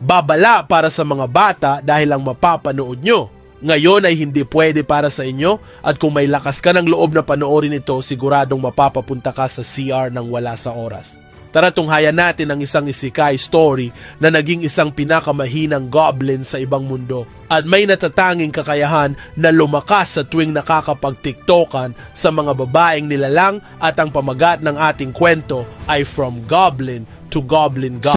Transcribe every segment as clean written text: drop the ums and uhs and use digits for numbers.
Babala para sa mga bata dahil ang mapapanood nyo ngayon ay hindi pwede para sa inyo, at kung may lakas ka ng loob na panoorin ito, siguradong mapapapunta ka sa CR nang wala sa oras. Tara tunghayan natin ang isang isekai story na naging isang pinakamahinang goblin sa ibang mundo at may natatanging kakayahan na lumakas sa tuwing nakakapag-tiktokan sa mga babaeng nilalang, at ang pamagat ng ating kwento ay From Goblin to Goblin God.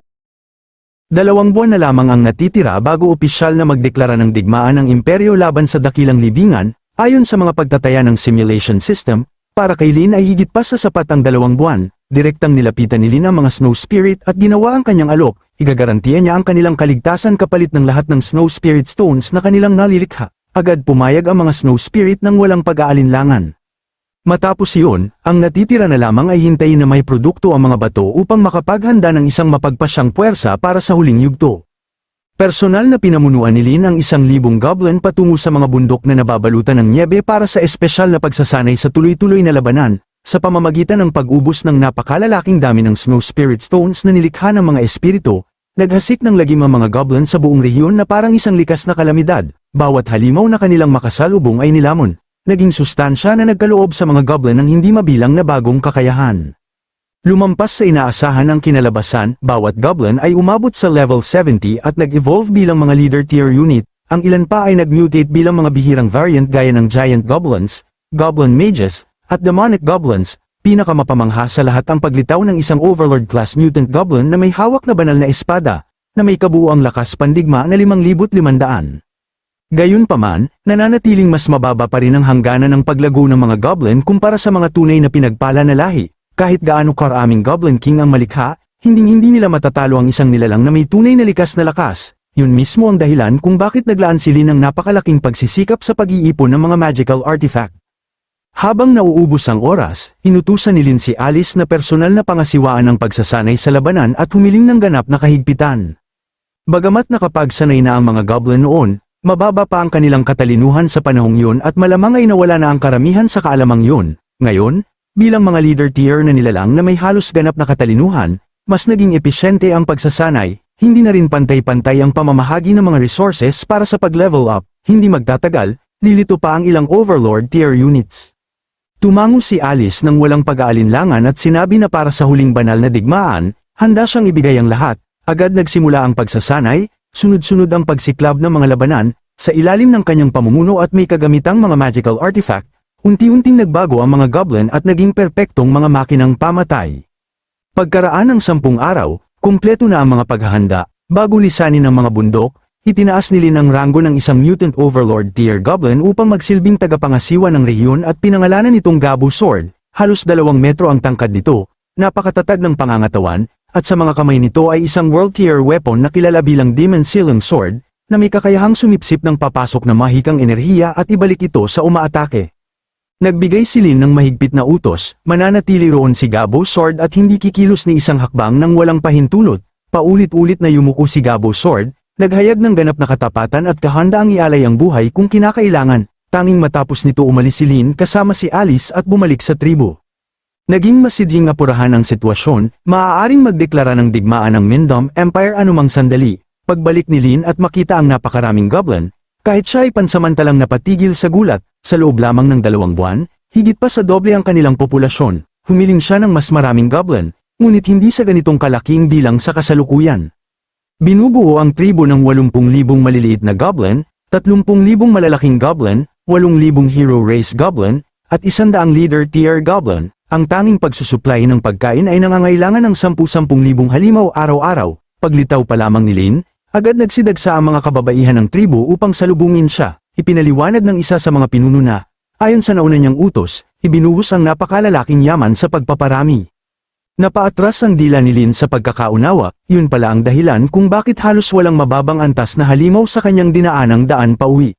2 buwan na lamang ang natitira bago opisyal na magdeklara ng digmaan ng imperyo laban sa dakilang libingan. Ayon sa mga pagtataya ng simulation system, para kay Lin ay higit pa sa sapat ang 2 buwan. Direktang nilapitan ni Lin ang mga Snow Spirit at ginawa ang kanyang alok. Igagarantiya niya ang kanilang kaligtasan kapalit ng lahat ng Snow Spirit Stones na kanilang nalilikha. Agad pumayag ang mga Snow Spirit nang walang pag-aalinlangan. Matapos iyon, ang natitira na lamang ay hintayin na may produkto ang mga bato upang makapaghanda ng isang mapagpasyang puwersa para sa huling yugto. Personal na pinamunuan ni Lin ang 1,000 goblin patungo sa mga bundok na nababalutan ng nyebe para sa espesyal na pagsasanay sa tuloy-tuloy na labanan, sa pamamagitan ng pag-ubos ng napakalalaking dami ng Snow Spirit Stones na nilikha ng mga espiritu. Naghasik ng lagim ang mga goblin sa buong rehiyon na parang isang likas na kalamidad. Bawat halimaw na kanilang makasalubong ay nilamon. Naging sustansya na nagkaloob sa mga goblin ng hindi mabilang na bagong kakayahan. Lumampas sa inaasahan ang kinalabasan, bawat goblin ay umabot sa level 70 at nag-evolve bilang mga leader tier unit, ang ilan pa ay nag-mutate bilang mga bihirang variant gaya ng giant goblins, goblin mages, at demonic goblins. Pinakamapamangha sa lahat ang paglitaw ng isang overlord class mutant goblin na may hawak na banal na espada, na may kabuuang lakas pandigma na 5,500. Gayunpaman, nananatiling mas mababa pa rin ang hangganan ng paglago ng mga goblin kumpara sa mga tunay na pinagpala na lahi. Kahit gaano karaming Goblin King ang malikha, hindi nila matatalo ang isang nilalang na may tunay na likas na lakas. Yun mismo ang dahilan kung bakit naglaan sila ng napakalaking pagsisikap sa pag-iipon ng mga magical artifact. Habang nauubos ang oras, inutusan ni Lin si Alice na personal na pangasiwaan ang pagsasanay sa labanan at humiling ng ganap na kahigpitan. Bagamat nakapagsanay na ang mga goblin noon, mababa pa ang kanilang katalinuhan sa panahong yun at malamang ay nawala na ang karamihan sa kaalamang yun. Ngayon, bilang mga leader tier na nilalang na may halos ganap na katalinuhan, mas naging episyente ang pagsasanay, hindi na rin pantay-pantay ang pamamahagi ng mga resources para sa pag-level up. Hindi magtatagal, lilito pa ang ilang overlord tier units. Tumango si Alice nang walang pag-aalinlangan at sinabi na para sa huling banal na digmaan, handa siyang ibigay ang lahat. Agad nagsimula ang pagsasanay, sunod-sunod ang pagsiklab ng mga labanan, sa ilalim ng kanyang pamumuno at may kagamitang mga magical artifact, unti-unting nagbago ang mga goblin at naging perpektong mga makinang pamatay. Pagkaraan ng 10 araw, kumpleto na ang mga paghahanda, bago lisanin ang mga bundok, itinaas ni Lin ang ranggo ng isang mutant overlord tier goblin upang magsilbing tagapangasiwa ng rehiyon at pinangalanan itong Gabu Sword. Halos 2 metro ang tangkad nito, napakatatag ng pangangatawan, at sa mga kamay nito ay isang world tier weapon na kilala bilang Demon Sealing Sword, na may kakayahang sumipsip ng papasok na mahikang enerhiya at ibalik ito sa umaatake. Nagbigay si Lin ng mahigpit na utos, mananatili roon si Gabu Sword at hindi kikilos ni isang hakbang nang walang pahintulot. Paulit-ulit na yumuko si Gabu Sword, naghayag ng ganap na katapatan at kahandaang ialay ang buhay kung kinakailangan. Tanging matapos nito umalis si Lin kasama si Alice at bumalik sa tribo. Naging masidhing apurahan ang sitwasyon, maaaring magdeklara ng digmaan ng Mindom Empire anumang sandali. Pagbalik ni Lin at makita ang napakaraming goblin, kahit siya ay pansamantalang napatigil sa gulat, sa loob lamang ng 2 buwan, higit pa sa doble ang kanilang populasyon. Humiling siya ng mas maraming goblin, ngunit hindi sa ganitong kalaking bilang sa kasalukuyan. Binubuo ang tribo ng 80,000 maliliit na goblin, 30,000 malalaking goblin, 8,000 hero race goblin, at 100 leader tier goblin. Ang tanging pagsusupply ng pagkain ay nangangailangan ng 10,000 halimaw araw-araw. Paglitaw pa lamang ni Lin, agad nagsidagsa ang mga kababaihan ng tribo upang salubungin siya. Ipinaliwanag ng isa sa mga pinuno na, ayon sa nauna niyang utos, ibinuhos ang napakalalaking yaman sa pagpaparami. Napaatras ang dila ni Lin sa pagkakaunawa, yun pala ang dahilan kung bakit halos walang mababang antas na halimaw sa kanyang dinaanang daan pauwi.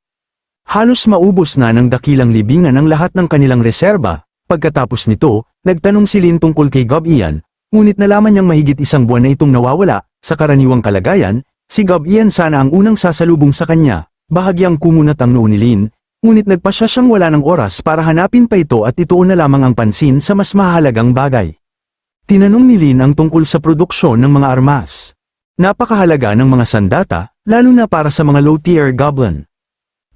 Halos maubos na ng dakilang libingan ang lahat ng kanilang reserba. Pagkatapos nito, nagtanong si Lin tungkol kay Gob Ian, ngunit nalaman niyang mahigit 1 buwan na itong nawawala. Sa karaniwang kalagayan, si Gob Ian sana ang unang sasalubong sa kanya. Bahagyang kumunat ang noo ni Lin, ngunit nagpasya siyang wala ng oras para hanapin pa ito at ituon na lamang ang pansin sa mas mahalagang bagay. Tinanong ni Lin ang tungkol sa produksyon ng mga armas. Napakahalaga ng mga sandata, lalo na para sa mga low-tier goblin.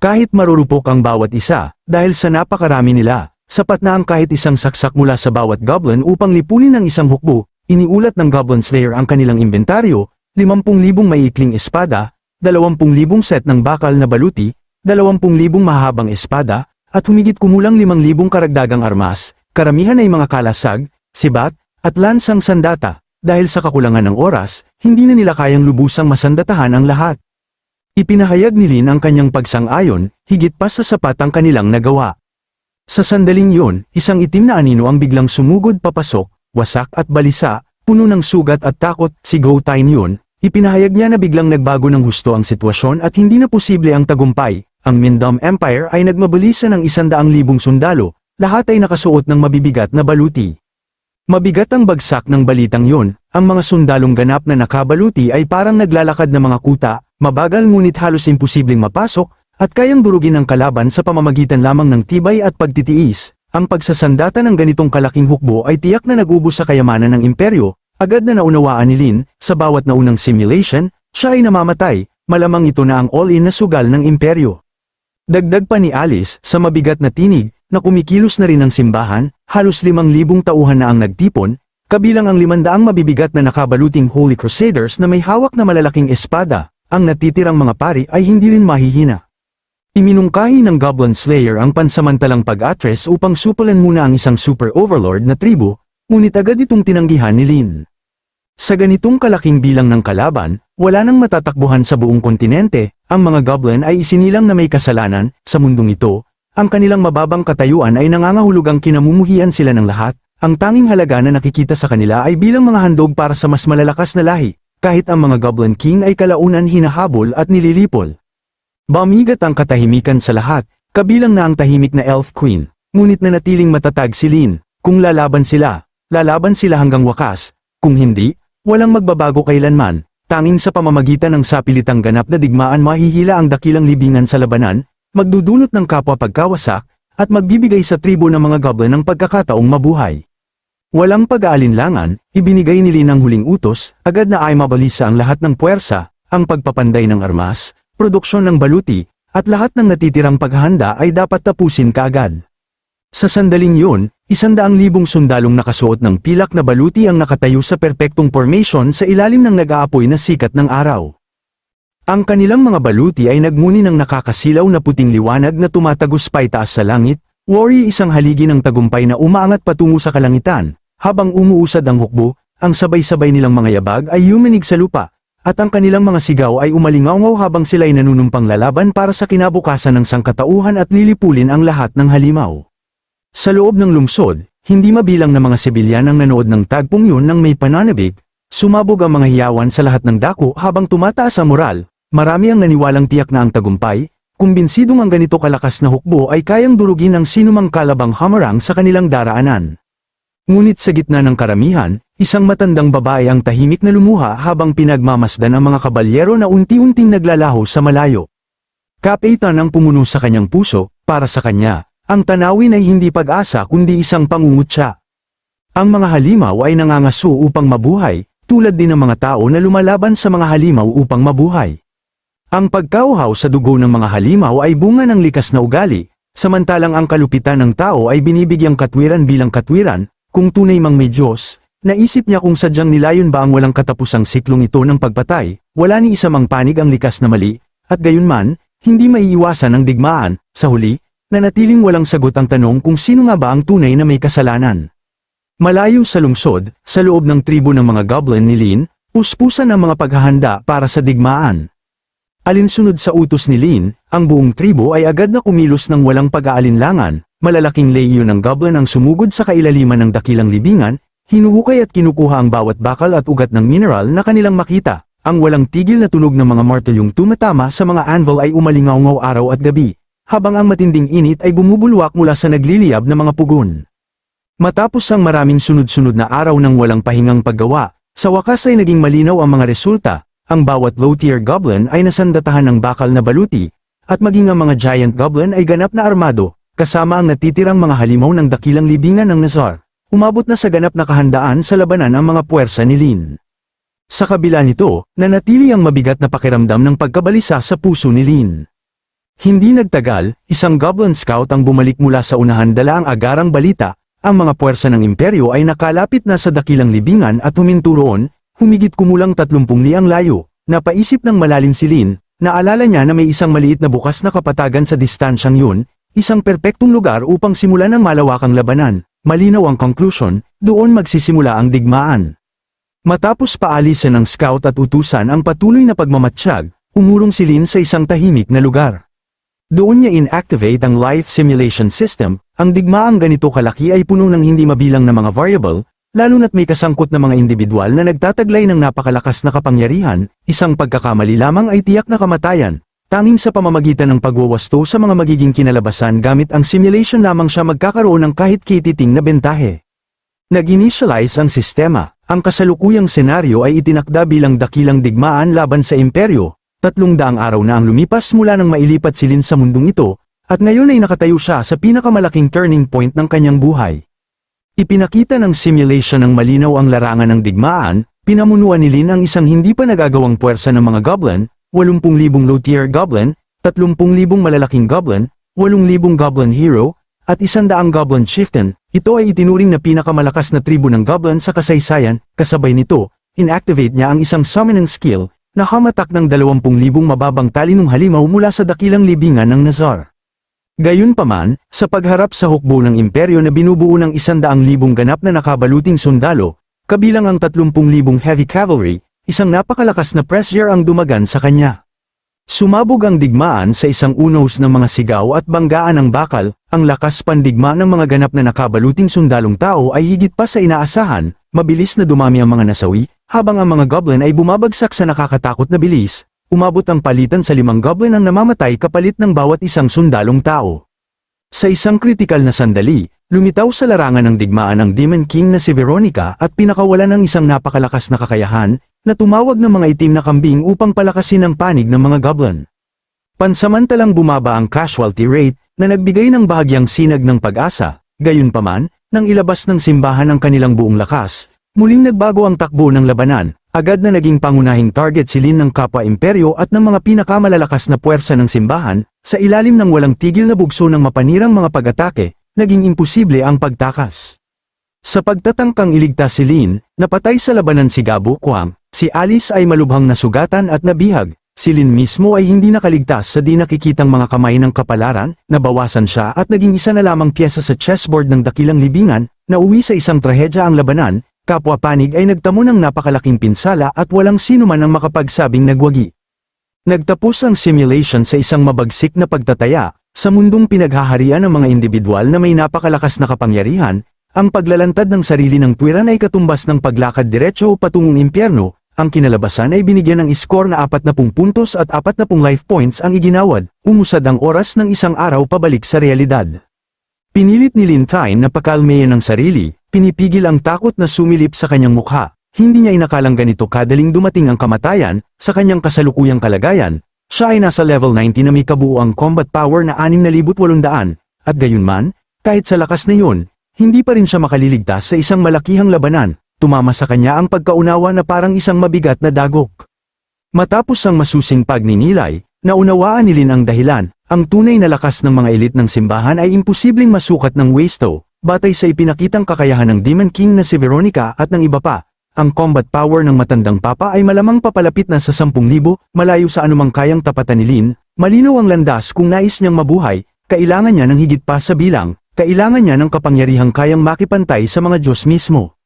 Kahit marurupok ang bawat isa, dahil sa napakarami nila, sapat na ang kahit isang saksak mula sa bawat goblin upang lipunin ang isang hukbo. Iniulat ng Goblin Slayer ang kanilang inventaryo, 50,000 maiikling espada, 20,000 set ng bakal na baluti, 20,000 mahabang espada, at humigit kumulang 5,000 karagdagang armas, karamihan ay mga kalasag, sibat, at lansang sandata. Dahil sa kakulangan ng oras, hindi na nila kayang lubusang masandatahan ang lahat. Ipinahayag ni Lin ang kanyang pagsang-ayon, higit pa sa sapat ang kanilang nagawa. Sa sandaling yun, isang itim na anino ang biglang sumugod papasok, wasak at balisa, puno ng sugat at takot. Si Go Tine yun, ipinahayag niya na biglang nagbago ng husto ang sitwasyon at hindi na posible ang tagumpay. Ang Mindom Empire ay nagmabalisa ng 100,000 sundalo, lahat ay nakasuot ng mabibigat na baluti. Mabigat ang bagsak ng balitang yun, ang mga sundalong ganap na nakabaluti ay parang naglalakad na mga kuta, mabagal ngunit halos imposibleng mapasok, at kayang durugin ang kalaban sa pamamagitan lamang ng tibay at pagtitiis. Ang pagsasandata ng ganitong kalaking hukbo ay tiyak na nag-ubos sa kayamanan ng imperyo. Agad na naunawaan ni Lin, sa bawat naunang simulation, siya ay namamatay, malamang ito na ang all-in na sugal ng imperyo. Dagdag pa ni Alice, sa mabigat na tinig, na kumikilos na rin ang simbahan, halos 5,000 tauhan na ang nagtipon, kabilang ang 500 mabibigat na nakabaluting Holy Crusaders na may hawak na malalaking espada. Ang natitirang mga pari ay hindi rin mahihina. Iminungkahi ng Goblin Slayer ang pansamantalang pag-atres upang supulan muna ang isang super overlord na tribo, ngunit agad itong tinanggihan ni Lin. Sa ganitong kalaking bilang ng kalaban, wala nang matatakbuhan sa buong kontinente. Ang mga goblin ay isinilang na may kasalanan. Sa mundong ito, ang kanilang mababang katayuan ay nangangahulugang kinamumuhian sila ng lahat. Ang tanging halaga na nakikita sa kanila ay bilang mga handog para sa mas malalakas na lahi, kahit ang mga Goblin King ay kalaunan hinahabol at nililipol. Bumigat ang katahimikan sa lahat, kabilang na ang tahimik na Elf Queen, ngunit nanatiling matatag si Lin. Kung lalaban sila hanggang wakas. Kung hindi, walang magbabago kailanman. Tanging sa pamamagitan ng sapilitang ganap na digmaan mahihila ang dakilang libingan sa labanan, magdudulot ng kapwa pagkawasak, at magbibigay sa tribo ng mga goblin ng pagkakataong mabuhay. Walang pag-aalinlangan, ibinigay ni Lin ang huling utos, agad na ay mabalisa ang lahat ng puwersa, ang pagpapanday ng armas, produksyon ng baluti, at lahat ng natitirang paghahanda ay dapat tapusin kaagad. Sa sandaling yun, 100,000 sundalong nakasuot ng pilak na baluti ang nakatayo sa perpektong formation sa ilalim ng nag-aapoy na sikat ng araw. Ang kanilang mga baluti ay nagmuni ng nakakasilaw na puting liwanag na tumataguspay taas sa langit. Worry, isang haligi ng tagumpay na umaangat patungo sa kalangitan. Habang umuusad ang hukbo, ang sabay-sabay nilang mga yabag ay yuminig sa lupa, at ang kanilang mga sigaw ay umalingaw habang sila'y nanunumpang lalaban para sa kinabukasan ng sangkatauhan at lilipulin ang lahat ng halimaw. Sa loob ng lungsod, hindi mabilang na mga sibilyan ang nanood ng tagpong yun ng may pananabik. Sumabog ang mga hiyawan sa lahat ng dako habang tumataas ang moral. Marami ang naniwalang tiyak na ang tagumpay, kumbinsidong ang ganito kalakas na hukbo ay kayang durugin ang sinumang kalabang hamarang sa kanilang daraanan. Ngunit sa gitna ng karamihan, isang matandang babae ang tahimik na lumuha habang pinagmamasdan ang mga kabalyero na unti-unting naglalaho sa malayo. Kapitan ang pumuno sa kanyang puso, para sa kanya, ang tanawin ay hindi pag-asa kundi isang pangungutya. Ang mga halimaw ay nangangaso upang mabuhay, tulad din ng mga tao na lumalaban sa mga halimaw upang mabuhay. Ang pagkauhaw sa dugo ng mga halimaw ay bunga ng likas na ugali, samantalang ang kalupitan ng tao ay binibigyang katwiran bilang katwiran. Kung tunay mang may Diyos, naisip niya kung sadyang nilayon ba ang walang katapusang siklong ito ng pagpatay. Wala ni isa mang panig ang likas na mali, at gayunman, hindi maiiwasan ang digmaan. Sa huli, nanatiling walang sagot ang tanong kung sino nga ba ang tunay na may kasalanan. Malayo sa lungsod, sa loob ng tribo ng mga goblin ni Lin, puspusan ang mga paghahanda para sa digmaan. Alinsunod sa utos ni Lin, ang buong tribo ay agad na kumilos ng walang pag-aalinlangan. Malalaking leyo ng goblin ang sumugod sa kailaliman ng dakilang libingan, hinuhukay at kinukuha ang bawat bakal at ugat ng mineral na kanilang makita. Ang walang tigil na tunog ng mga martilyong tumatama sa mga anvil ay umalingaw araw at gabi, habang ang matinding init ay bumubulwak mula sa nagliliyab na mga pugon. Matapos ang maraming sunod-sunod na araw ng walang pahingang paggawa, sa wakas ay naging malinaw ang mga resulta. Ang bawat low-tier goblin ay nasandatahan ng bakal na baluti, at maging ang mga giant goblin ay ganap na armado, kasama ang natitirang mga halimaw ng dakilang libingan ng Nazar. Umabot na sa ganap na kahandaan sa labanan ang mga puwersa ni Lin. Sa kabila nito, nanatili ang mabigat na pakiramdam ng pagkabalisa sa puso ni Lin. Hindi nagtagal, isang Goblin Scout ang bumalik mula sa unahan dala ang agarang balita, ang mga puwersa ng imperyo ay nakalapit na sa dakilang libingan at huminto roon, humigit kumulang 30 liang layo. Napaisip ng malalim si Lin, naalala niya na may isang maliit na bukas na kapatagan sa distansyang yun, isang perpektong lugar upang simulan ang malawakang labanan. Malinaw ang conclusion, doon magsisimula ang digmaan. Matapos paalisan ng scout at utusan ang patuloy na pagmamatsyag, umurong si Lin sa isang tahimik na lugar. Doon niya inactivate ang life simulation system. Ang digmaang ganito kalaki ay puno ng hindi mabilang na mga variable, lalo na't may kasangkot na mga individual na nagtataglay ng napakalakas na kapangyarihan, isang pagkakamali lamang ay tiyak na kamatayan. Tanging sa pamamagitan ng pagwawasto sa mga magiging kinalabasan gamit ang simulation lamang siya magkakaroon ng kahit kititing na bentahe. Nag-initialize ang sistema. Ang kasalukuyang senaryo ay itinakda bilang dakilang digmaan laban sa imperyo. 300 araw na ang lumipas mula nang mailipat si Lin sa mundong ito, at ngayon ay nakatayo siya sa pinakamalaking turning point ng kanyang buhay. Ipinakita ng simulation ng malinaw ang larangan ng digmaan, pinamunuan ni Lin ang isang hindi pa nagagawang puwersa ng mga goblin, 80,000 low-tier goblin, 30,000 malalaking goblin, 8,000 goblin hero, at 100 goblin chieftain. Ito ay itinuring na pinakamalakas na tribo ng goblin sa kasaysayan. Kasabay nito, inactivate niya ang isang summoning skill, na hamatak ng 20,000 mababang talinong halimaw mula sa dakilang libingan ng Nazar. Gayunpaman, sa pagharap sa hukbo ng imperyo na binubuo ng 100,000 ganap na nakabaluting sundalo, kabilang ang 30,000 heavy cavalry, isang napakalakas na pressure ang dumagan sa kanya. Sumabog ang digmaan sa isang unos ng mga sigaw at banggaan ng bakal. Ang lakas pandigma ng mga ganap na nakabaluting sundalong tao ay higit pa sa inaasahan. Mabilis na dumami ang mga nasawi, habang ang mga goblin ay bumabagsak sa nakakatakot na bilis. Umabot ang palitan sa 5 goblin ang namamatay kapalit ng bawat isang sundalong tao. Sa isang kritikal na sandali, lumitaw sa larangan ng digmaan ang Demon King na si Veronica at pinakawalan ng isang napakalakas na kakayahan, na tumawag ng mga itim na kambing upang palakasin ang panig ng mga goblin. Pansamantalang bumaba ang casualty rate, na nagbigay ng bahagyang sinag ng pag-asa. Gayunpaman, nang ilabas ng simbahan ang kanilang buong lakas, muling nagbago ang takbo ng labanan. Agad na naging pangunahing target si Lin ng kapwa imperyo at ng mga pinakamalalakas na puwersa ng simbahan. Sa ilalim ng walang tigil na bugso ng mapanirang mga pag-atake, naging imposible ang pagtakas. Sa pagtatangkang iligtas si Lin, napatay sa labanan si Gabo Kwang. Si Alice ay malubhang nasugatan at nabihag. Si Lin mismo ay hindi nakaligtas sa di nakikitang mga kamay ng kapalaran, nabawasan siya at naging isa na lamang pyesa sa chessboard ng dakilang libingan. Nauwi sa isang trahedya ang labanan. Kapwa panig ay nagtamo ng napakalaking pinsala at walang sino man ang makapagsabing nagwagi. Nagtapos ang simulation sa isang mabagsik na pagtataya. Sa mundong pinaghaharian ng mga individual na may napakalakas na kapangyarihan, ang paglalantad ng sarili ng tuwiran ay katumbas ng paglakad diretso patungong impyerno. Ang kinalabasan ay binigyan ng score na 40 puntos at 40 life points ang iginawad. Umusad ang oras ng isang araw pabalik sa realidad. Pinilit ni Lin Thine na pakalmayan ng sarili, pinipigil ang takot na sumilip sa kanyang mukha. Hindi niya inakalang ganito kadaling dumating ang kamatayan. Sa kanyang kasalukuyang kalagayan, siya ay nasa level 90 na may kabuuang combat power na 6,800, at gayunman, kahit sa lakas na yun, hindi pa rin siya makaliligtas sa isang malakihang labanan. Tumama sa kanya ang pagkaunawa na parang isang mabigat na dagok. Matapos ang masusing pagninilay, naunawaan ni Lin ang dahilan. Ang tunay na lakas ng mga elit ng simbahan ay imposibleng masukat ng wasto, batay sa ipinakitang kakayahan ng Demon King na si Veronica at ng iba pa. Ang combat power ng matandang papa ay malamang papalapit na sa 10,000, malayo sa anumang kayang tapatan ni Lin. Malinaw ang landas kung nais niyang mabuhay, kailangan niya ng higit pa sa bilang, kailangan niya ng kapangyarihang kayang makipantay sa mga Diyos mismo.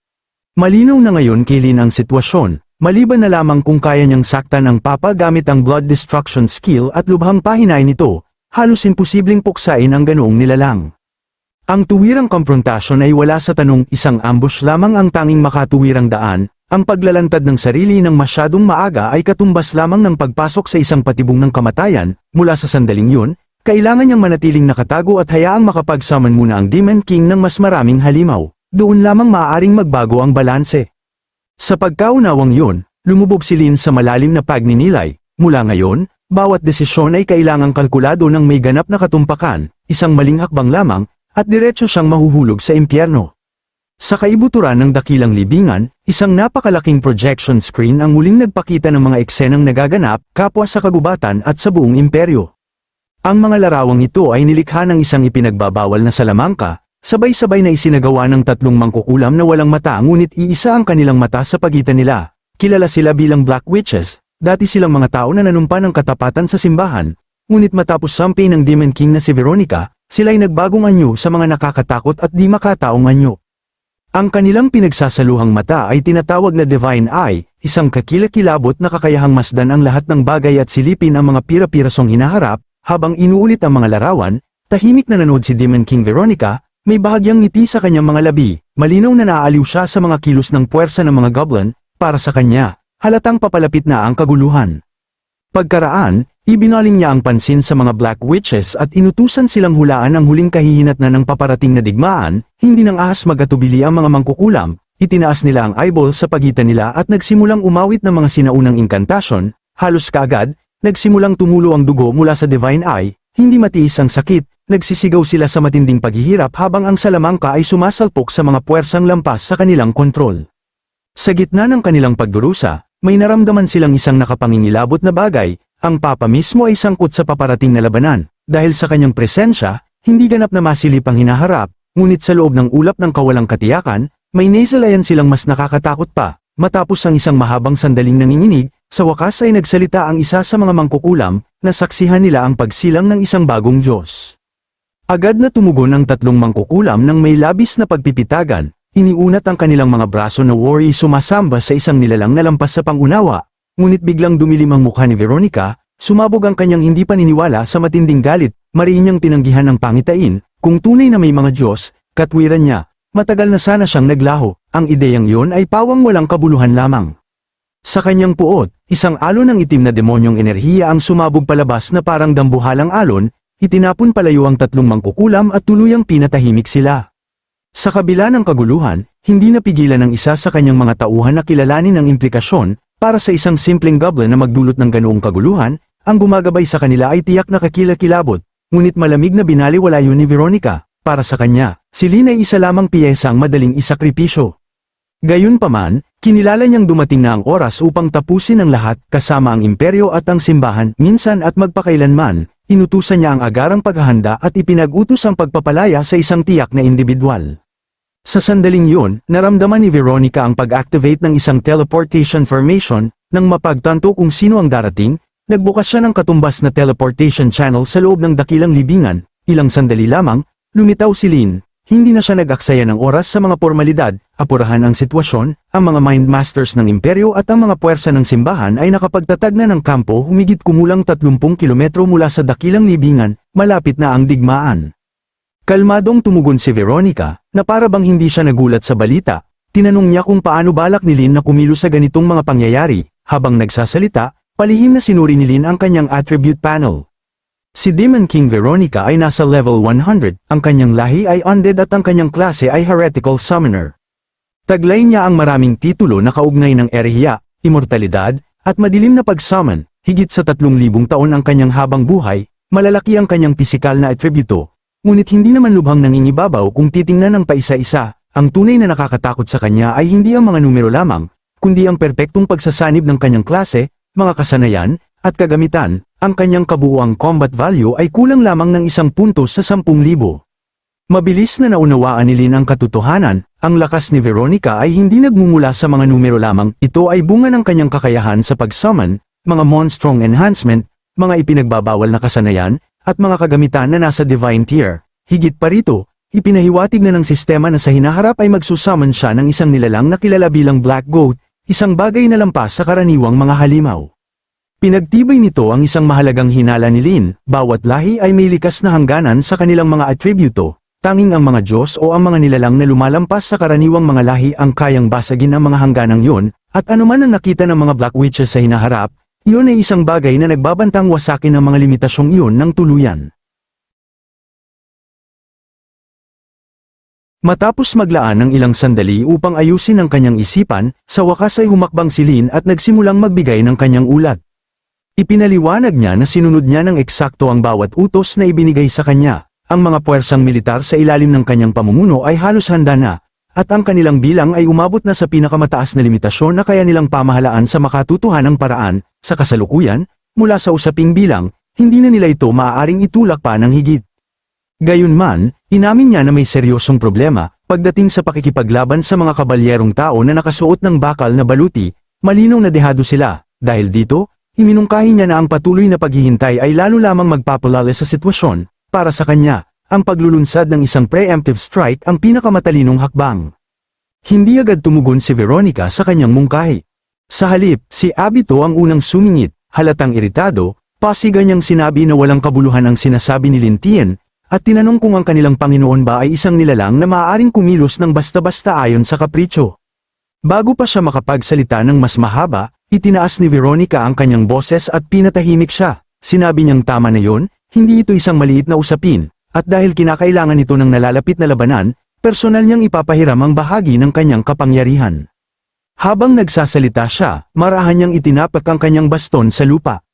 Malinaw na ngayon kay Lin ang sitwasyon, maliban na lamang kung kaya niyang saktan ang papa gamit ang blood destruction skill at lubhang pahinain nito, halos imposibleng puksain ang ganoong nilalang. Ang tuwirang konfrontasyon ay wala sa tanong, isang ambush lamang ang tanging makatuwirang daan. Ang paglalantad ng sarili ng masyadong maaga ay katumbas lamang ng pagpasok sa isang patibong ng kamatayan. Mula sa sandaling yun, kailangan niyang manatiling nakatago at hayaang makapagsaman muna ang Demon King ng mas maraming halimaw. Doon lamang maaaring magbago ang balanse. Sa pagkaunawang yun, lumubog si Lin sa malalim na pagninilay. Mula ngayon, bawat desisyon ay kailangang kalkulado ng may ganap na katumpakan, isang maling hakbang lamang, at diretso siyang mahuhulog sa impyerno. Sa kaibuturan ng dakilang libingan, isang napakalaking projection screen ang muling nagpakita ng mga eksenang nagaganap kapwa sa kagubatan at sa buong imperyo. Ang mga larawang ito ay nilikha ng isang ipinagbabawal na salamangka, sabay-sabay na isinagawa ng tatlong mangkukulam na walang mata ngunit iisa ang kanilang mata sa pagitan nila. Kilala sila bilang Black Witches, dati silang mga tao na nanumpa ng katapatan sa simbahan, ngunit matapos sampi ng Demon King na si Veronica, sila'y nagbagong anyo sa mga nakakatakot at di makataong anyo. Ang kanilang pinagsasaluhang mata ay tinatawag na Divine Eye, isang kakilakilabot na kakayahang masdan ang lahat ng bagay at silipin ang mga pira-pirasong hinaharap. Habang inuulit ang mga larawan, tahimik na nanood si Demon King Veronica, may bahagyang ngiti sa kanyang mga labi, malinaw na naaaliw siya sa mga kilos ng puwersa ng mga goblin, para sa kanya, halatang papalapit na ang kaguluhan. Pagkaraan, ibinaling niya ang pansin sa mga Black Witches at inutusan silang hulaan ang huling kahihinatnan ng paparating na digmaan, hindi nang ahas magatubili ang mga mangkukulam, itinaas nila ang eyeball sa pagitan nila at nagsimulang umawit ng mga sinaunang inkantasyon, halos kaagad, nagsimulang tumulo ang dugo mula sa Divine Eye, hindi matiis ang sakit, nagsisigaw sila sa matinding paghihirap habang ang salamangka ay sumasalpok sa mga puwersang lampas sa kanilang kontrol. Sa gitna ng kanilang pagdurusa, may naramdaman silang isang nakapangingilabot na bagay, ang Papa mismo ay sangkot sa paparating na labanan, dahil sa kanyang presensya, hindi ganap na masilip ang hinaharap, ngunit sa loob ng ulap ng kawalang katiyakan, may nasalayan silang mas nakakatakot pa. Matapos ang isang mahabang sandaling nanginginig, sa wakas ay nagsalita ang isa sa mga mangkukulam, na saksihan nila ang pagsilang ng isang bagong Diyos. Agad na tumugon ang tatlong mangkukulam nang may labis na pagpipitagan, iniunat ang kanilang mga braso na worry sumasamba sa isang nilalang na lampas sa pangunawa, ngunit biglang dumilim ang mukha ni Veronica, sumabog ang kanyang hindi paniniwala sa matinding galit, mariin niyang tinanggihan ang pangitain, kung tunay na may mga Diyos, katwiran niya. Matagal na sana siyang naglaho, ang ideyang yun ay pawang walang kabuluhan lamang. Sa kanyang puot, isang alon ng itim na demonyong enerhiya ang sumabog palabas na parang dambuhalang alon, itinapon palayo ang tatlong mangkukulam at tuluyang pinatahimik sila. Sa kabila ng kaguluhan, hindi napigilan ng isa sa kanyang mga tauhan na kilalanin ang implikasyon, para sa isang simpleng goblin na magdulot ng ganoong kaguluhan, ang gumagabay sa kanila ay tiyak na kakilakilabot, ngunit malamig na binaliwala yun ni Veronica. Para sa kanya, si Lynn ay isa lamang piyesang madaling isakripisyo. Gayunpaman, kinilala niyang dumating na ang oras upang tapusin ang lahat kasama ang imperyo at ang simbahan, minsan at magpakailanman, inutusan niya ang agarang paghahanda at ipinag-utos ang pagpapalaya sa isang tiyak na individual. Sa sandaling yun, naramdaman ni Veronica ang pag-activate ng isang teleportation formation, nang mapagtanto kung sino ang darating, nagbukas siya ng katumbas na teleportation channel sa loob ng dakilang libingan, ilang sandali lamang, lumitaw si Lynn, hindi na siya nag-aksaya ng oras sa mga formalidad, apurahan ang sitwasyon, ang mga mind masters ng imperyo at ang mga puwersa ng simbahan ay nakapagtatag na ng kampo humigit kumulang 30 kilometro mula sa dakilang libingan, malapit na ang digmaan. Kalmadong tumugon si Veronica, na para bang hindi siya nagulat sa balita, tinanong niya kung paano balak ni Lynn na kumilos sa ganitong mga pangyayari, habang nagsasalita, palihim na sinuri ni Lynn ang kanyang attribute panel. Si Demon King Veronica ay nasa level 100, ang kanyang lahi ay undead at ang kanyang klase ay heretical summoner. Taglay niya ang maraming titulo na kaugnay ng erehiya, immortalidad, at madilim na pag-summon, higit sa 3,000 taon ang kanyang habang buhay, malalaki ang kanyang pisikal na atributo, ngunit hindi naman lubhang nangingibabaw kung titingnan ng paisa-isa, ang tunay na nakakatakot sa kanya ay hindi ang mga numero lamang, kundi ang perpektong pagsasanib ng kanyang klase, mga kasanayan, at kagamitan. Ang kanyang kabuuang combat value ay kulang lamang ng 1 puntos sa 10,000. Mabilis na naunawaan ni Lynn ang katotohanan, ang lakas ni Veronica ay hindi nagmumula sa mga numero lamang, ito ay bunga ng kanyang kakayahan sa pag-summon, mga monstrong enhancement, mga ipinagbabawal na kasanayan, at mga kagamitan na nasa divine tier. Higit pa rito, ipinahiwatig na ng sistema na sa hinaharap ay magsusummon siya ng isang nilalang na kilala bilang Black Goat, isang bagay na lampas sa karaniwang mga halimaw. Pinagtibay nito ang isang mahalagang hinala ni Lynn, bawat lahi ay may likas na hangganan sa kanilang mga atributo, tanging ang mga Diyos o ang mga nilalang na lumalampas sa karaniwang mga lahi ang kayang basagin ang mga hangganang yun, at anuman ang nakita ng mga Black Witches sa hinaharap, yun ay isang bagay na nagbabantang wasakin ang mga limitasyong iyon ng tuluyan. Matapos maglaan ng ilang sandali upang ayusin ang kanyang isipan, sa wakas ay humakbang si Lynn at nagsimulang magbigay ng kanyang ulat. Ipinaliwanag niya na sinunod niya ng eksakto ang bawat utos na ibinigay sa kanya. Ang mga puwersang militar sa ilalim ng kanyang pamumuno ay halos handa na, at ang kanilang bilang ay umabot na sa pinakamataas na limitasyon na kaya nilang pamahalaan sa makatutuhanang paraan. Sa kasalukuyan, mula sa usaping bilang, hindi na nila ito maaaring itulak pa ng higit. Gayunman, inamin niya na may seryosong problema pagdating sa pakikipaglaban sa mga kabalyerong tao na nakasuot ng bakal na baluti. Malinaw na dehado sila. Dahil dito, iminungkahi niya na ang patuloy na paghihintay ay lalo lamang magpapalala sa sitwasyon. Para sa kanya, ang paglulunsad ng isang preemptive strike ang pinakamatalinong hakbang. Hindi agad tumugon si Veronica sa kanyang mungkahi. Sa halip, si Abito ang unang sumingit, halatang iritado, pasigan niyang sinabi na walang kabuluhan ang sinasabi ni Lintien, at tinanong kung ang kanilang Panginoon ba ay isang nilalang na maaaring kumilos ng basta-basta ayon sa kapritsyo. Bago pa siya makapagsalita ng mas mahaba, itinaas ni Veronica ang kanyang boses at pinatahimik siya. Sinabi niyang tama na yon, hindi ito isang maliit na usapin, at dahil kinakailangan ito ng nalalapit na labanan, personal niyang ipapahiram ang bahagi ng kanyang kapangyarihan. Habang nagsasalita siya, marahan niyang itinapak ang kanyang baston sa lupa.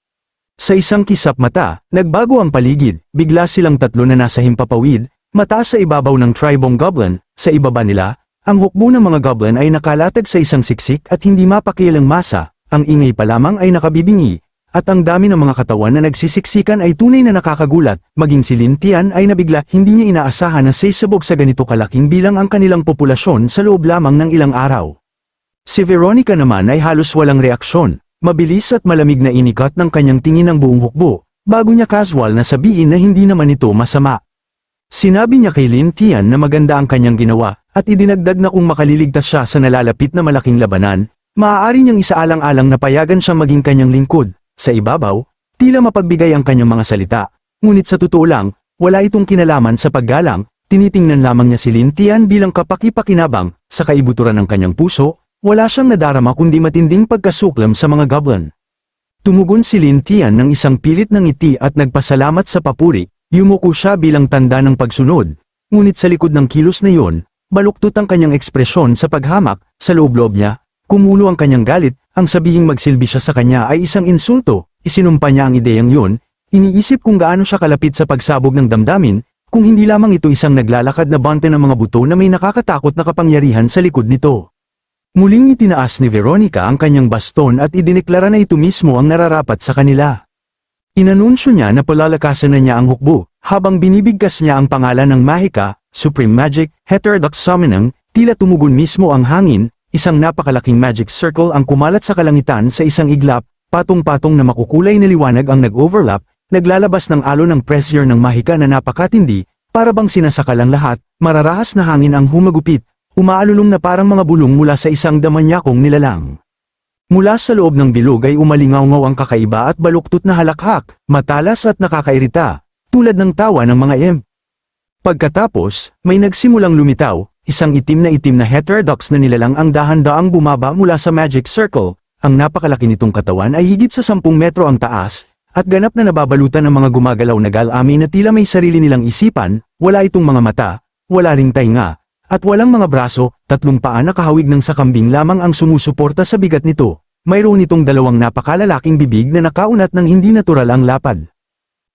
Sa isang kisap mata, nagbago ang paligid, bigla silang tatlo na nasa himpapawid, mataas sa ibabaw ng tribong goblin, sa ibaba nila, ang hukbo ng mga goblin ay nakalatag sa isang siksik at hindi mapakialang masa, ang ingay pa lamang ay nakabibingi, at ang dami ng mga katawan na nagsisiksikan ay tunay na nakakagulat, maging si Lintien ay nabigla, hindi niya inaasahan na sisabog sa ganito kalaking bilang ang kanilang populasyon sa loob lamang ng ilang araw. Si Veronica naman ay halos walang reaksyon. Mabilis at malamig na inikat ng kanyang tingin ang buong hukbo, bago niya casual na sabihin na hindi naman ito masama. Sinabi niya kay Lintien na maganda ang kanyang ginawa, at idinagdag na kung makaliligtas siya sa nalalapit na malaking labanan, maaari niyang isaalang-alang na payagan siyang maging kanyang lingkod. Sa ibabaw, tila mapagbigay ang kanyang mga salita, ngunit sa totoo lang, wala itong kinalaman sa paggalang, tinitingnan lamang niya si Lintien bilang kapaki-pakinabang, sa kaibuturan ng kanyang puso. Wala siyang nadarama kundi matinding pagkasuklam sa mga goblin. Tumugon si Lintien ng isang pilit ng ngiti at nagpasalamat sa papuri, yumuko siya bilang tanda ng pagsunod, ngunit sa likod ng kilos na iyon, baluktot ang kanyang ekspresyon sa paghamak, sa loob-loob niya, kumulo ang kanyang galit, ang sabihing magsilbi siya sa kanya ay isang insulto, isinumpa niya ang ideyang yun, iniisip kung gaano siya kalapit sa pagsabog ng damdamin, kung hindi lamang ito isang naglalakad na bante ng mga buto na may nakakatakot na kapangyarihan sa likod nito. Muling itinaas ni Veronica ang kanyang baston at idineklara na ito mismo ang nararapat sa kanila. Inanunsyo niya na palalakasan na niya ang hukbo, habang binibigkas niya ang pangalan ng Mahika, Supreme Magic, Heterodox Summoning, tila tumugon mismo ang hangin, isang napakalaking magic circle ang kumalat sa kalangitan sa isang iglap, patong-patong na makukulay na liwanag ang nag-overlap, naglalabas ng alon ng pressure ng Mahika na napakatindi, para bang sinasakal ang lahat, mararahas na hangin ang humagupit, umaalulong na parang mga bulong mula sa isang damanyakong nilalang. Mula sa loob ng bilog ay umalingaw-ngaw ang kakaiba at baluktot na halakhak, matalas at nakakairita, tulad ng tawa ng mga imp. Pagkatapos, may nagsimulang lumitaw, isang itim na heterodox na nilalang ang dahan-daang bumaba mula sa magic circle, ang napakalaki nitong katawan ay higit sa 10 metro ang taas, at ganap na nababalutan ng mga gumagalaw na galami na tila may sarili nilang isipan, wala itong mga mata, wala ring tainga, at walang mga braso, 3 paa na kahawig ng sakambing lamang ang sumusuporta sa bigat nito. Mayroon itong 2 napakalalaking bibig na nakaunat ng hindi natural ang lapad.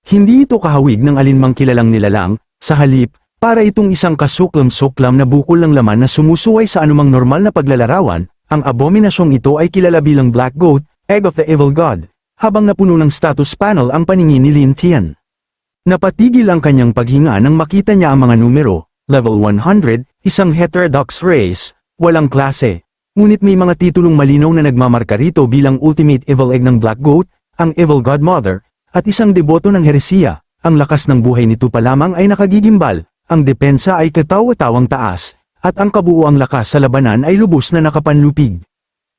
Hindi ito kahawig ng alinmang kilalang nilalang, sa halip, para itong isang kasuklam-suklam na bukol ng laman na sumusuway sa anumang normal na paglalarawan, ang abominasyong ito ay kilala bilang Black Goat, Egg of the Evil God, habang napuno ng status panel ang paningin ni Lintien. Napatigil ang kanyang paghinga nang makita niya ang mga numero. Level 100, isang heterodox race, walang klase. Ngunit may mga titulong malinaw na nagmamarka rito bilang Ultimate Evil Egg ng Black Goat, ang Evil Godmother, at isang deboto ng heresiya. Ang lakas ng buhay nito pa lamang ay nakagigimbal, ang depensa ay katawa-tawang taas, at ang kabuuang lakas sa labanan ay lubos na nakapanlupig.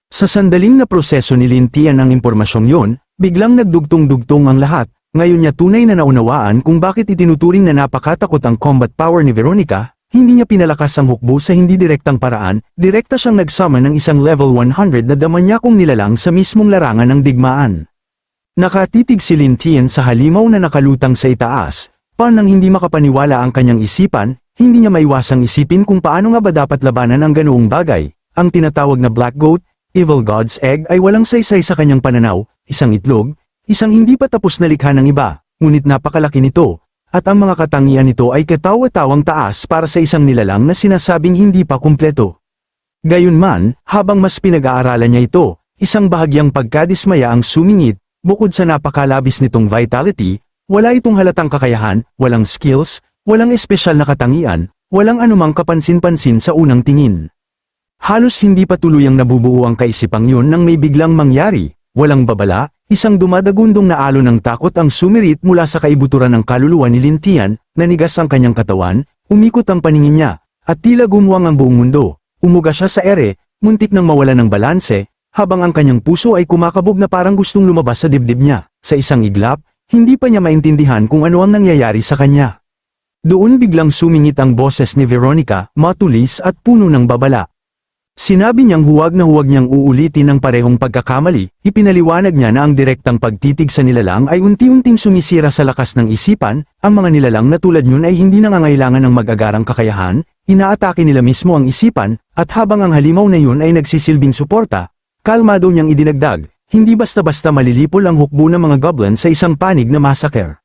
Sa sandaling na proseso ni Lintien ang impormasyong yon, biglang nagdugtong-dugtong ang lahat. Ngayon niya tunay na naunawaan kung bakit itinuturing na napakatakot ang combat power ni Veronica, hindi niya pinalakas ang hukbo sa hindi direktang paraan, direkta siyang nagsummon ng isang level 100 na damanyakong nilalang sa mismong larangan ng digmaan. Nakatitig si Lintien sa halimaw na nakalutang sa itaas, nang hindi makapaniwala ang kanyang isipan, hindi niya maiwasang isipin kung paano nga ba dapat labanan ang ganoong bagay. Ang tinatawag na Black Goat, Evil God's Egg ay walang saysay sa kanyang pananaw, isang itlog, isang hindi pa tapos na likha ng iba, ngunit napakalaki nito, at ang mga katangian nito ay katawa-tawang taas para sa isang nilalang na sinasabing hindi pa kumpleto. Gayunman, habang mas pinag-aaralan niya ito, isang bahagyang pagkadismaya ang sumingit, bukod sa napakalabis nitong vitality, wala itong halatang kakayahan, walang skills, walang espesyal na katangian, walang anumang kapansin-pansin sa unang tingin. Halos hindi pa tuluyang nabubuo ang kaisipang yun nang may biglang mangyari, walang babala, isang dumadagundong na alon ng takot ang sumirit mula sa kaibuturan ng kaluluwa ni Lintian, nanigas ang kanyang katawan, umikot ang paningin niya, at tila gumuwang ang buong mundo, umuga siya sa ere, muntik nang mawala ng balanse, habang ang kanyang puso ay kumakabog na parang gustong lumabas sa dibdib niya, sa isang iglap, hindi pa niya maintindihan kung ano ang nangyayari sa kanya. Doon biglang sumingit ang boses ni Veronica, matulis at puno ng babala. Sinabi niyang huwag na huwag niyang uulitin ang parehong pagkakamali, ipinaliwanag niya na ang direktang pagtitig sa nilalang ay unti-unting sumisira sa lakas ng isipan, ang mga nilalang na tulad niyon ay hindi nangangailangan ng mag-agarang kakayahan, inaatake nila mismo ang isipan, at habang ang halimaw na yun ay nagsisilbing suporta, kalmado niyang idinagdag, hindi basta-basta malilipol ang hukbo ng mga goblin sa isang panig na massacre.